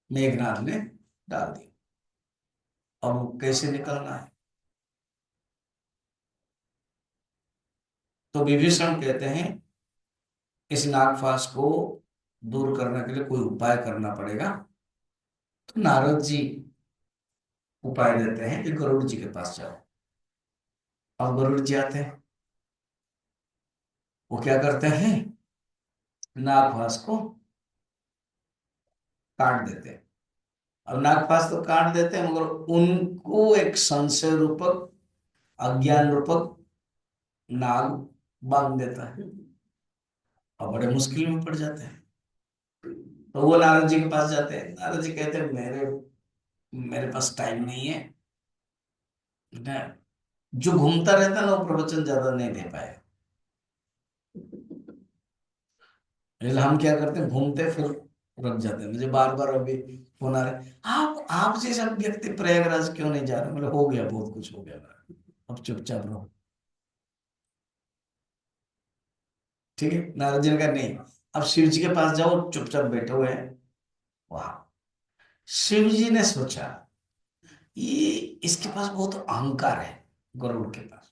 मेघनाथ ने डाल दिया। अब वो कैसे निकलना है, तो विभीषण कहते हैं इस नागफांस को दूर करने के लिए कोई उपाय करना पड़ेगा। तो नारद जी उपाय देते हैं कि गरुड़ जी के पास जाओ। अब गरुड़ जी आते हैं, वो क्या करते हैं, नागफांस को काट देते हैं। अब नागपाश तो काट देते हैं, मगर उनको एक संशय रूपक अज्ञान रूपक नाग बांध देता है और बड़े मुश्किल में पड़ जाते हैं। तो वो नारद जी के पास जाते हैं, नारद जी कहते हैं मेरे मेरे पास टाइम नहीं है ना। जो घूमता रहता है ना वो प्रवचन ज्यादा नहीं दे पाए, इसलिए हम क्या करते हैं घूमते फिर रुक जाते हैं। मुझे बार बार अभी फोन आ रहे, आप जैसा व्यक्ति प्रयागराज क्यों नहीं जा रहे, मतलब हो गया बहुत कुछ हो गया, अब चुपचाप रहो। ठीक है, नारद जी ने कहा नहीं, अब शिव जी के पास जाओ, चुपचाप बैठे हुए हैं वहां। शिव जी ने सोचा ये इसके पास बहुत अहंकार है गरुड़ के पास,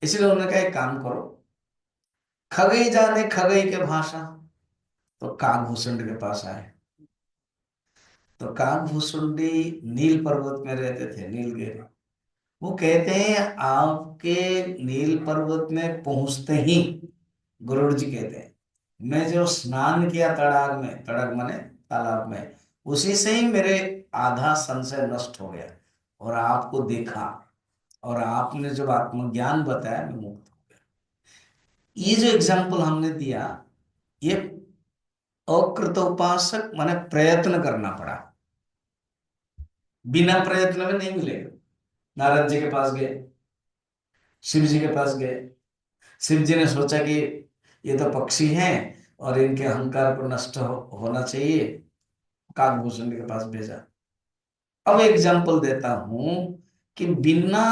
इसलिए उन्होंने कहा एक काम करो, खगई जाने खगई के भाषा। तो काकभूषुंड के पास आए। तो काकभूषुंडी नील पर्वत में रहते थे, नीलगिरी। वो कहते हैं आपके नील पर्वत में पहुंचते ही गरुड़ जी कहते हैं मैं जो स्नान किया तड़ाग में, तड़ाग माने तालाब में, उसी से ही मेरे आधा संशय नष्ट हो गया और आपको देखा और आपने जब आत्मज्ञान बताया मैं मुक्त हो गया। ये जो एग्जाम्पल हमने दिया, ये अकृत उपासक माने प्रयत्न करना पड़ा, बिना प्रयत्न में नहीं मिलेगा। नारद जी के पास गए, शिव जी के पास गए, शिव जी ने सोचा कि ये तो पक्षी हैं और इनके अहंकार को नष्ट होना चाहिए, काकभूषण के पास भेजा। अब एग्जाम्पल देता हूं कि बिना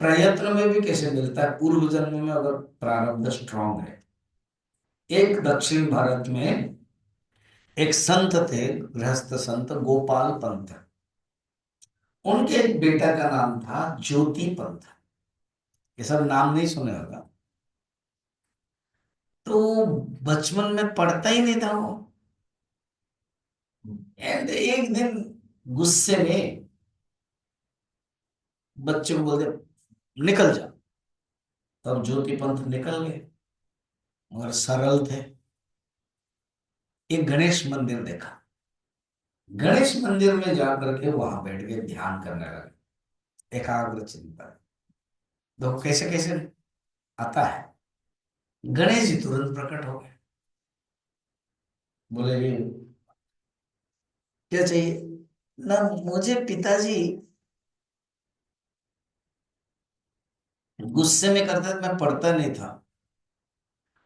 प्रयत्न में भी कैसे मिलता है, पूर्व जन्म में अगर प्रारब्ध स्ट्रांग है। एक दक्षिण भारत में एक संत थे, गृहस्थ संत गोपाल पंत। उनके एक बेटा का नाम था ज्योति पंत। ये सब नाम नहीं सुने होगा। तो बचपन में पढ़ता ही नहीं था वो। एंड एक दिन गुस्से में बच्चे को बोलते निकल जा। तब ज्योति पंत निकल गए, मगर सरल थे। एक गणेश मंदिर देखा, गणेश मंदिर में जाकर के वहां बैठ के ध्यान करने लगे, एकाग्र चिंतन। देखो कैसे कैसे आता है। गणेश जी तुरंत प्रकट हो गए, बोले ये क्या चाहिए ना। मुझे पिताजी गुस्से में करते थे, मैं पढ़ता नहीं था,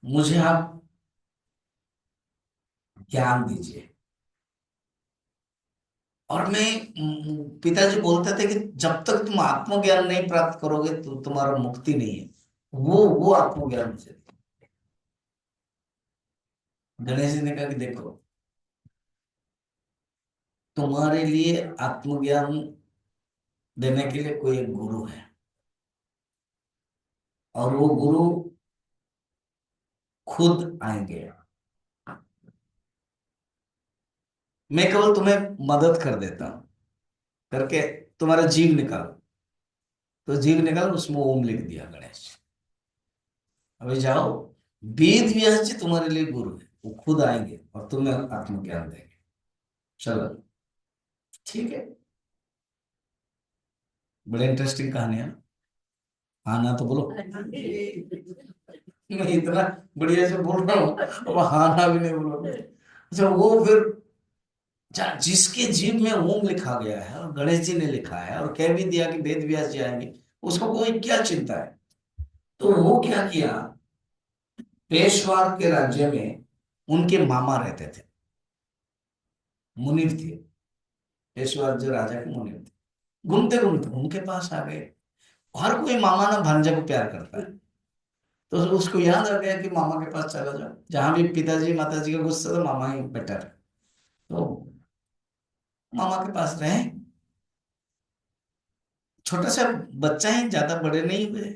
मुझे आप ज्ञान दीजिए। और मैं पिताजी बोलते थे कि जब तक तुम आत्मज्ञान नहीं प्राप्त करोगे तो तुम्हारा मुक्ति नहीं है। वो आत्मज्ञान मुझे दे। गणेश जी ने कहा कि देखो, तुम्हारे लिए आत्मज्ञान देने के लिए कोई एक गुरु है, और वो गुरु खुद आएंगे। मैं केवल तुम्हें मदद कर देता हूं, करके तुम्हारा जीव निकालो। तो जीव निकाल, उसमें ओम लिख दिया गणेश। अभी जाओ, वेद व्यास जी तुम्हारे लिए गुरु है, वो खुद आएंगे और तुम्हें आत्मज्ञान देंगे। चलो ठीक है। बड़े इंटरेस्टिंग कहानी है। हाँ ना तो बोलो। मैं इतना बढ़िया से बोल रहा हूँ, अब हाँ ना भी नहीं बोलोगे। अच्छा, वो फिर जिसके जीव में ओम लिखा गया है और गणेश जी ने लिखा है और कह भी दिया कि वेद व्यास जी आएंगे, उसको कोई क्या चिंता है। तो वो क्या किया, पेशवार के राज्य में उनके मामा रहते थे, मुनीर थे। पेशवार जो राजा के मुनीर थे, घूमते घूमते उनके पास आ गए। हर कोई मामा ना भांजा को प्यार करता है, तो उसको याद आ गया कि मामा के पास चला जाओ। जहां भी पिताजी माताजी का गुस्सा था, मामा ही बेटर है। तो मामा के पास रहे। छोटा सा बच्चा ही, ज्यादा बड़े नहीं हुए।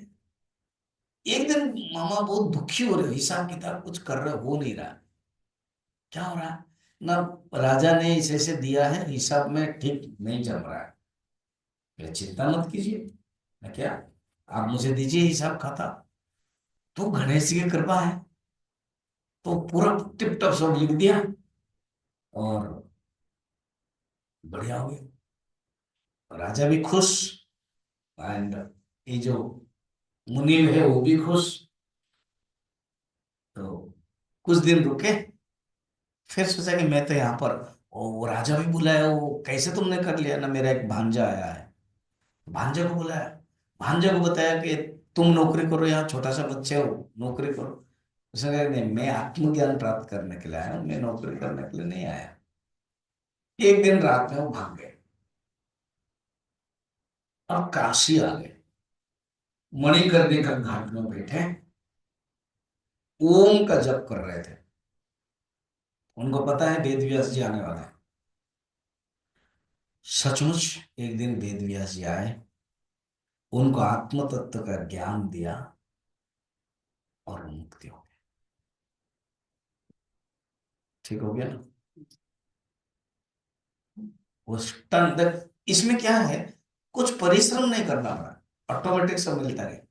एक दिन मामा बहुत दुखी हो रहे, हिसाब किताब कुछ कर रहे, हो नहीं रहा। क्या हो रहा है ना, राजा ने इसे ऐसे दिया है, हिसाब में ठीक नहीं जम रहा है। मैं चिंता मत कीजिए, मैं क्या, आप मुझे दीजिए हिसाब खाता। तो गणेश जी की कृपा है, तो पूरा टिप टॉप सब लिख दिया और बढ़िया हो गया। राजा भी खुश, एंड ये जो मुनीम है वो भी खुश। तो कुछ दिन रुके, फिर सोचा कि मैं तो यहाँ पर, वो राजा भी बुलाया, वो कैसे तुमने कर लिया ना, मेरा एक भांजा आया है। भांजे को बुलाया, भांजे को बताया कि तुम नौकरी करो, यहाँ छोटा सा बच्चे हो, नौकरी करो। उसने कहा नहीं, मैं आत्मज्ञान प्राप्त करने के लिए आया हूँ, मैं नौकरी करने के लिए नहीं आया। एक दिन रात में वो भाग गए और काशी आ गए। मणिकर्णिका घाट में बैठे ओम का जप कर रहे थे। उनको पता है वेद व्यास जी आने वाले हैं। सचमुच एक दिन वेद व्यास जी आए, उनको आत्म तत्व का ज्ञान दिया और मुक्ति हो गई। ठीक हो गया ना। वो स्टन इसमें क्या है, कुछ परिश्रम नहीं करना पड़ा, ऑटोमेटिक सब मिलता है।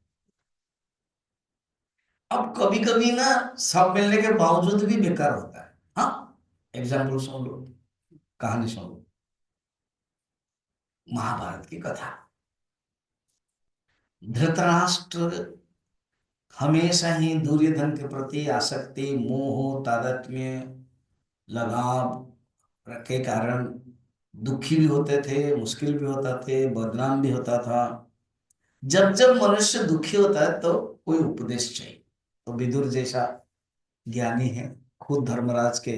अब कभी कभी ना, सब मिलने के बावजूद भी बेकार होता है। हाँ, एग्जाम्पल सुन लो, कहानी सुन लो। महाभारत की कथा। धृतराष्ट्र हमेशा ही दुर्योधन के प्रति आसक्ति, मोह, तादात्म्य, लगाव के कारण दुखी भी होते थे, मुश्किल भी होता थे, बदनाम भी होता था। जब जब मनुष्य दुखी होता है तो कोई उपदेश चाहिए। तो विदुर जैसा ज्ञानी है, खुद धर्मराज के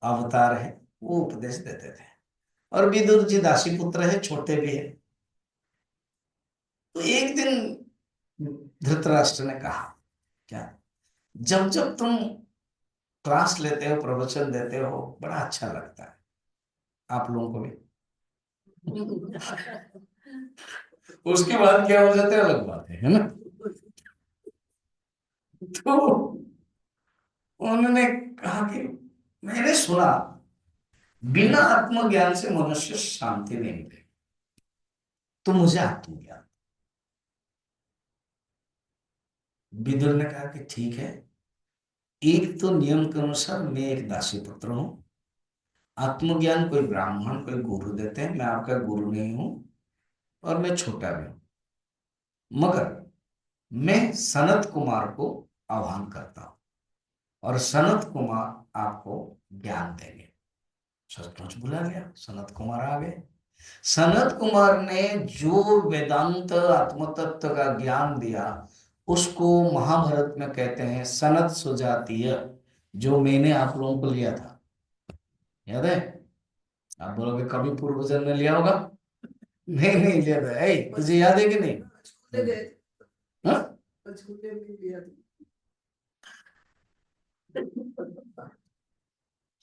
अवतार है, वो उपदेश देते थे। और विदुर जी दासी पुत्र है, छोटे भी है। तो एक दिन धृतराष्ट्र ने कहा, क्या, जब जब तुम क्लास लेते हो, प्रवचन देते हो, बड़ा अच्छा लगता है, आप लोगों को भी। उसके बाद क्या हो जाता है अलग बात है ना। तो उन्होंने कहा कि मैंने सुना बिना आत्मज्ञान से मनुष्य शांति नहीं मिलेगी, तो मुझे आत्मज्ञान। विदुर ने कहा कि ठीक है, एक तो नियम के अनुसार मैं एक दासी पुत्र हूं, आत्मज्ञान कोई ब्राह्मण कोई गुरु देते हैं, मैं आपका गुरु नहीं हूं, और मैं छोटा भी हूं, मगर मैं सनत कुमार को आह्वान करता हूं और सनत कुमार आपको ज्ञान देंगे। सचमुच बुला गया, सनत कुमार आ गए। सनत कुमार ने जो वेदांत आत्म तत्व का ज्ञान दिया, उसको महाभारत में कहते हैं सनत सुजातीय, जो मैंने आप लोगों को लिया था, याद है? आप बोलोगे कभी पूर्व जन्म में लिया होगा। नहीं नहीं लिया था। तुझे याद है कि नहीं? हाँ?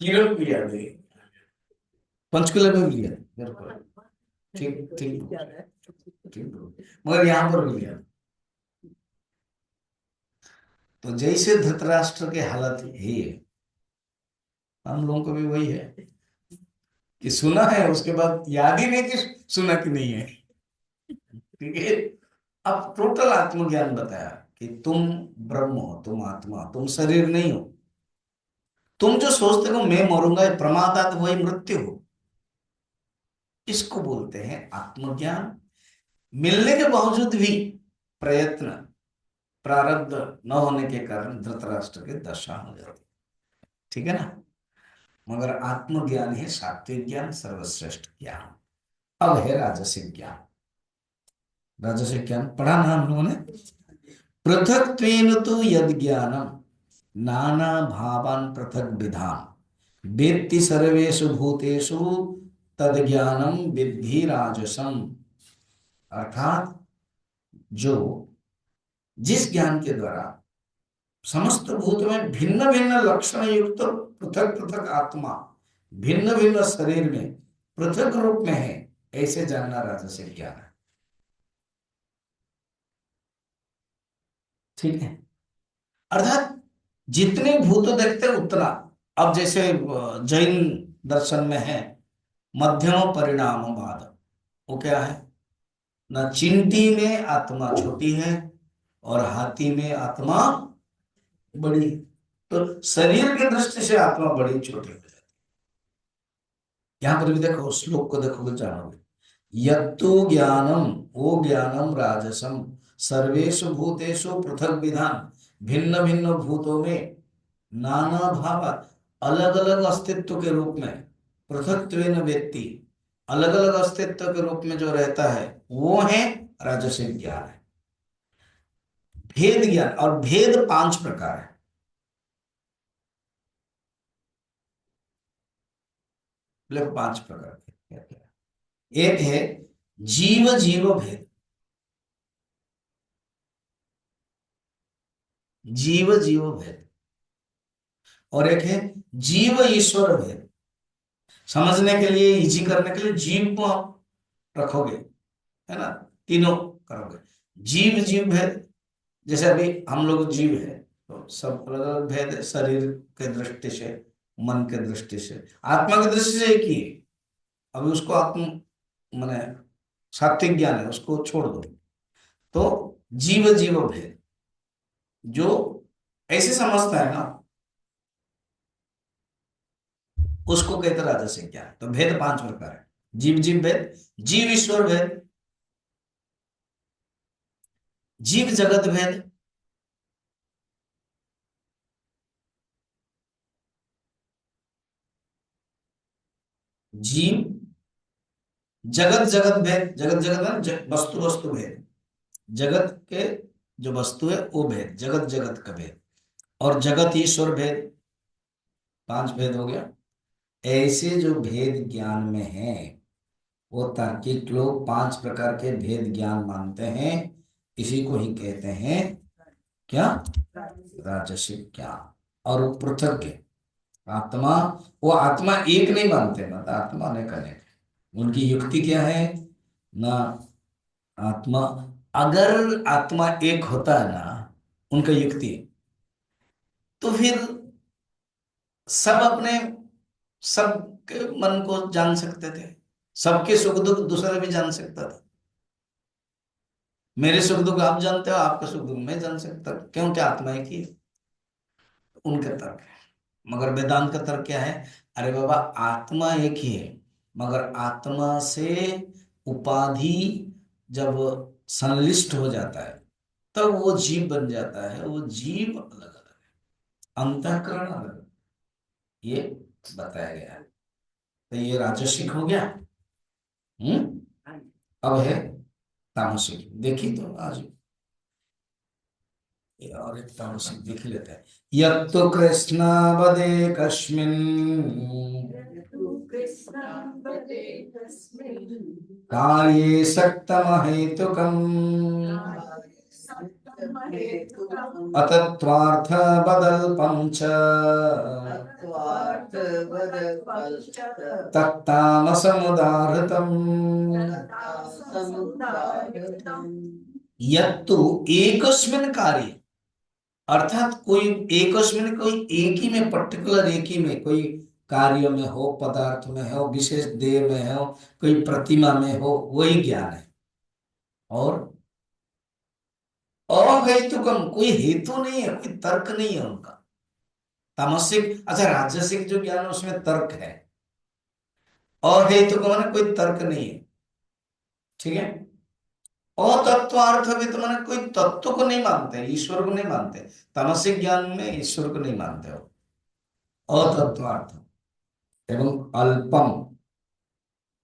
किरण भी याद है, पंचकुला में भी लिया, बिल्कुल ठीक ठीक ठीक, मगर यहाँ पर भी लिया। तो जैसे धृतराष्ट्र की हालत है, हम लोगों को भी वही है कि सुना है, उसके बाद याद ही नहीं कि सुना कि नहीं है। ठीक है। अब टोटल आत्मज्ञान बताया कि तुम ब्रह्म हो, तुम आत्मा, तुम शरीर नहीं हो। तुम जो सोचते हो मैं मरूंगा, ये प्रमादा तो वही मृत्यु हो, इसको बोलते हैं आत्मज्ञान। मिलने के बावजूद भी प्रयत्न, प्रारब्ध न होने के कारण धृतराष्ट्र की दशा हो जाती। ठीक है ना? मगर आत्मज्ञान है सात्विक ज्ञान, सर्वश्रेष्ठ ज्ञान। अब है राजसिक ज्ञान। राजसिक ज्ञान पढ़ा ना हम लोगों ने। पृथक्त्वेन तो यद ज्ञानम नाना भावान पृथक विधान वेत्ति सर्वेषु भूतेषु तद ज्ञानम विद्धि राजसम। अर्थात जो, जिस ज्ञान के द्वारा समस्त भूत में भिन्न भिन्न लक्षण युक्त पृथक पृथक आत्मा भिन्न भिन्न शरीर में पृथक रूप में है, ऐसे जानना राजसिक ज्ञान है। ठीक है। अर्थात जितने भूत देखते उतना। अब जैसे जैन दर्शन में है मध्यम परिणामवाद, वो क्या है ना, चींटी में आत्मा छोटी है और हाथी में आत्मा बड़ी। तो शरीर की दृष्टि से आत्मा बड़ी छोटी हो जाती। यहां पर भी देखो, श्लोक को देखोगे जानोगे। यत्तु ज्ञानम, वो ज्ञानम राजसम सर्वेषु भूतेषु पृथक विधान, भिन्न भिन्न भूतों में नाना भाव, अलग अलग अस्तित्व के रूप में, पृथक्त्वेन व्यक्ति, अलग अलग अस्तित्व के रूप में जो रहता है, वो है राजसिक ज्ञान है। भेद ज्ञान, और भेद 5 प्रकार है। मतलब 5 प्रकार के क्या क्या? एक है जीव जीव भेद, जीव जीव भेद। और एक है जीव ईश्वर भेद। समझने के लिए, इजी करने के लिए जीव को आप रखोगे, है ना, तीनों करोगे। जीव जीव भेद, जैसे अभी हम लोग जीव है, तो सब अलग अलग भेद है, शरीर के दृष्टि से, मन के दृष्टि से, आत्मा की दृष्टि से एक ही है। अभी उसको आत्म माने सात्विक ज्ञान है, उसको छोड़ दो। तो जीव जीव भेद जो ऐसे समझता है ना, उसको कहते हैं राजसिक ज्ञान। तो भेद 5 प्रकार है। जीव जीव भेद, जीव ईश्वर भेद, जीव जगत भेद, जीव जगत जगत भेद, जगत जगत है वस्तु वस्तु भेद, जगत के जो वस्तु है वो भेद, जगत जगत का भेद। और जगत ईश्वर भेद, 5 भेद हो गया। ऐसे जो भेद ज्ञान में है वो तार्किक लोग 5 प्रकार के भेद ज्ञान मानते हैं। इसी को ही कहते हैं क्या? राजसिक ज्ञान। और वो पृथक है। आत्मा, वो आत्मा एक नहीं मानते, मतलब आत्मा अनेक अनेक। उनकी युक्ति क्या है ना? आत्मा, अगर आत्मा एक होता है ना, उनका युक्ति, तो फिर सब अपने, सबके मन को जान सकते थे, सबके सुख दुख दूसरा भी जान सकता था। मेरे सुख दुख आप जानते हो, आपका सुख दुख मैं जान सकता हूं, क्योंकि आत्मा एक ही है। उनका तर्क है। मगर वेदांत का तर्क क्या है? अरे बाबा, आत्मा एक ही है, मगर आत्मा से उपाधि जब संलिष्ट हो जाता है तब वो जीव बन जाता है। वो जीव अलग अलग है, अंतःकरण अलग है। ये बताया गया है। तो ये राजसिक हो गया। अब है तामसिक। देखिए तो आज ये और एक तामसिक देख लेते हैं। यत्तु कृष्णावदे कस्मिन् कार्ये सक्तमहेतुकम् अतत्त्वार्थ बदल्पं च तत्तामसमुदाहृतम्। यत्तु एकस्मिन् कार्ये, अर्थात कोई एकस्मिन्, कोई एक ही में, पर्टिकुलर एक ही में, कोई कार्य में हो, पदार्थ में हो, विशेष देह में हो, कोई प्रतिमा में हो, वही ज्ञान है। और अहेतुकम, कोई हेतु नहीं है, कोई तर्क नहीं है उनका। तामसिक, अच्छा राजसिक जो ज्ञान है उसमें तर्क है। अहेतुक माने कोई तर्क नहीं है। ठीक है। अतत्वार्थविद माने कोई तत्व को नहीं मानते, ईश्वर को नहीं मानते। तामसिक ज्ञान में ईश्वर को नहीं मानते हो। अतत्वार्थ। एवं अल्पम,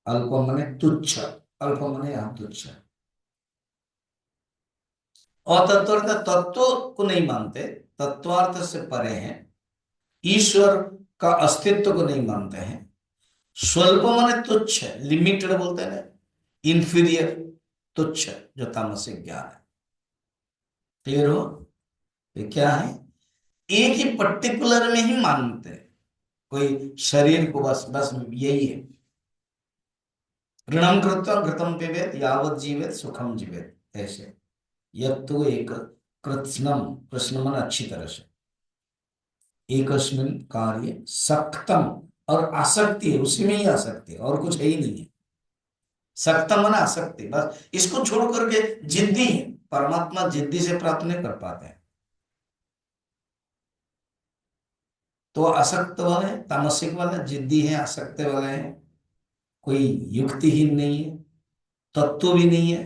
अल्पम माने तुच्छ, अल्पम माने यहाँ तुच्छ। अतत्वार्थ, तत्व को नहीं मानते, तत्वार्थ से परे हैं। ईश्वर का अस्तित्व को नहीं मानते हैं। स्वल्प माने तुच्छ है, लिमिटेड बोलते हैं ना, इंफीरियर, तुच्छ, जो तामसिक ज्ञान है। क्लियर हो? ये क्या है? एक ही पर्टिकुलर में ही मानते हैं, कोई शरीर को, बस बस यही है। ऋणम कृत्वा घृतम पिबेत यावत जीवेत सुखम जीवेत, ऐसे। यह तो एक कृत्स्नम, कृष्ण मन अच्छी तरह से, एकस्मिन कार्य सक्तम, और आसक्ति है, उसी में ही आसक्ति है, और कुछ है ही नहीं है। सक्तम मन आसक्ति, बस इसको छोड़ करके जिद्दी है। परमात्मा जिद्दी से प्राप्त नहीं कर पाते हैं। तो आसक्त वाले, तामसिक वाले जिद्दी है, आसक्त वाले हैं। कोई युक्तिहीन नहीं है, तत्व भी नहीं है,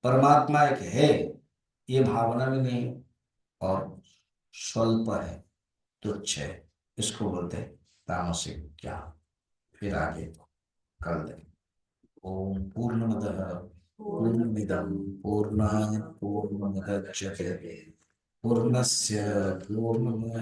परमात्मा एक है ये भावना भी नहीं है, और स्वल्प है, तुच्छ है। इसको बोलते हैं तामसिक ज्ञान। फिर आगे कल दें। ओम पूर्णमदः पूर्णमिदं पूर्णात् पूर्णमुदच्यते पूर्णस्य पूर्णमेवावशिष्यते।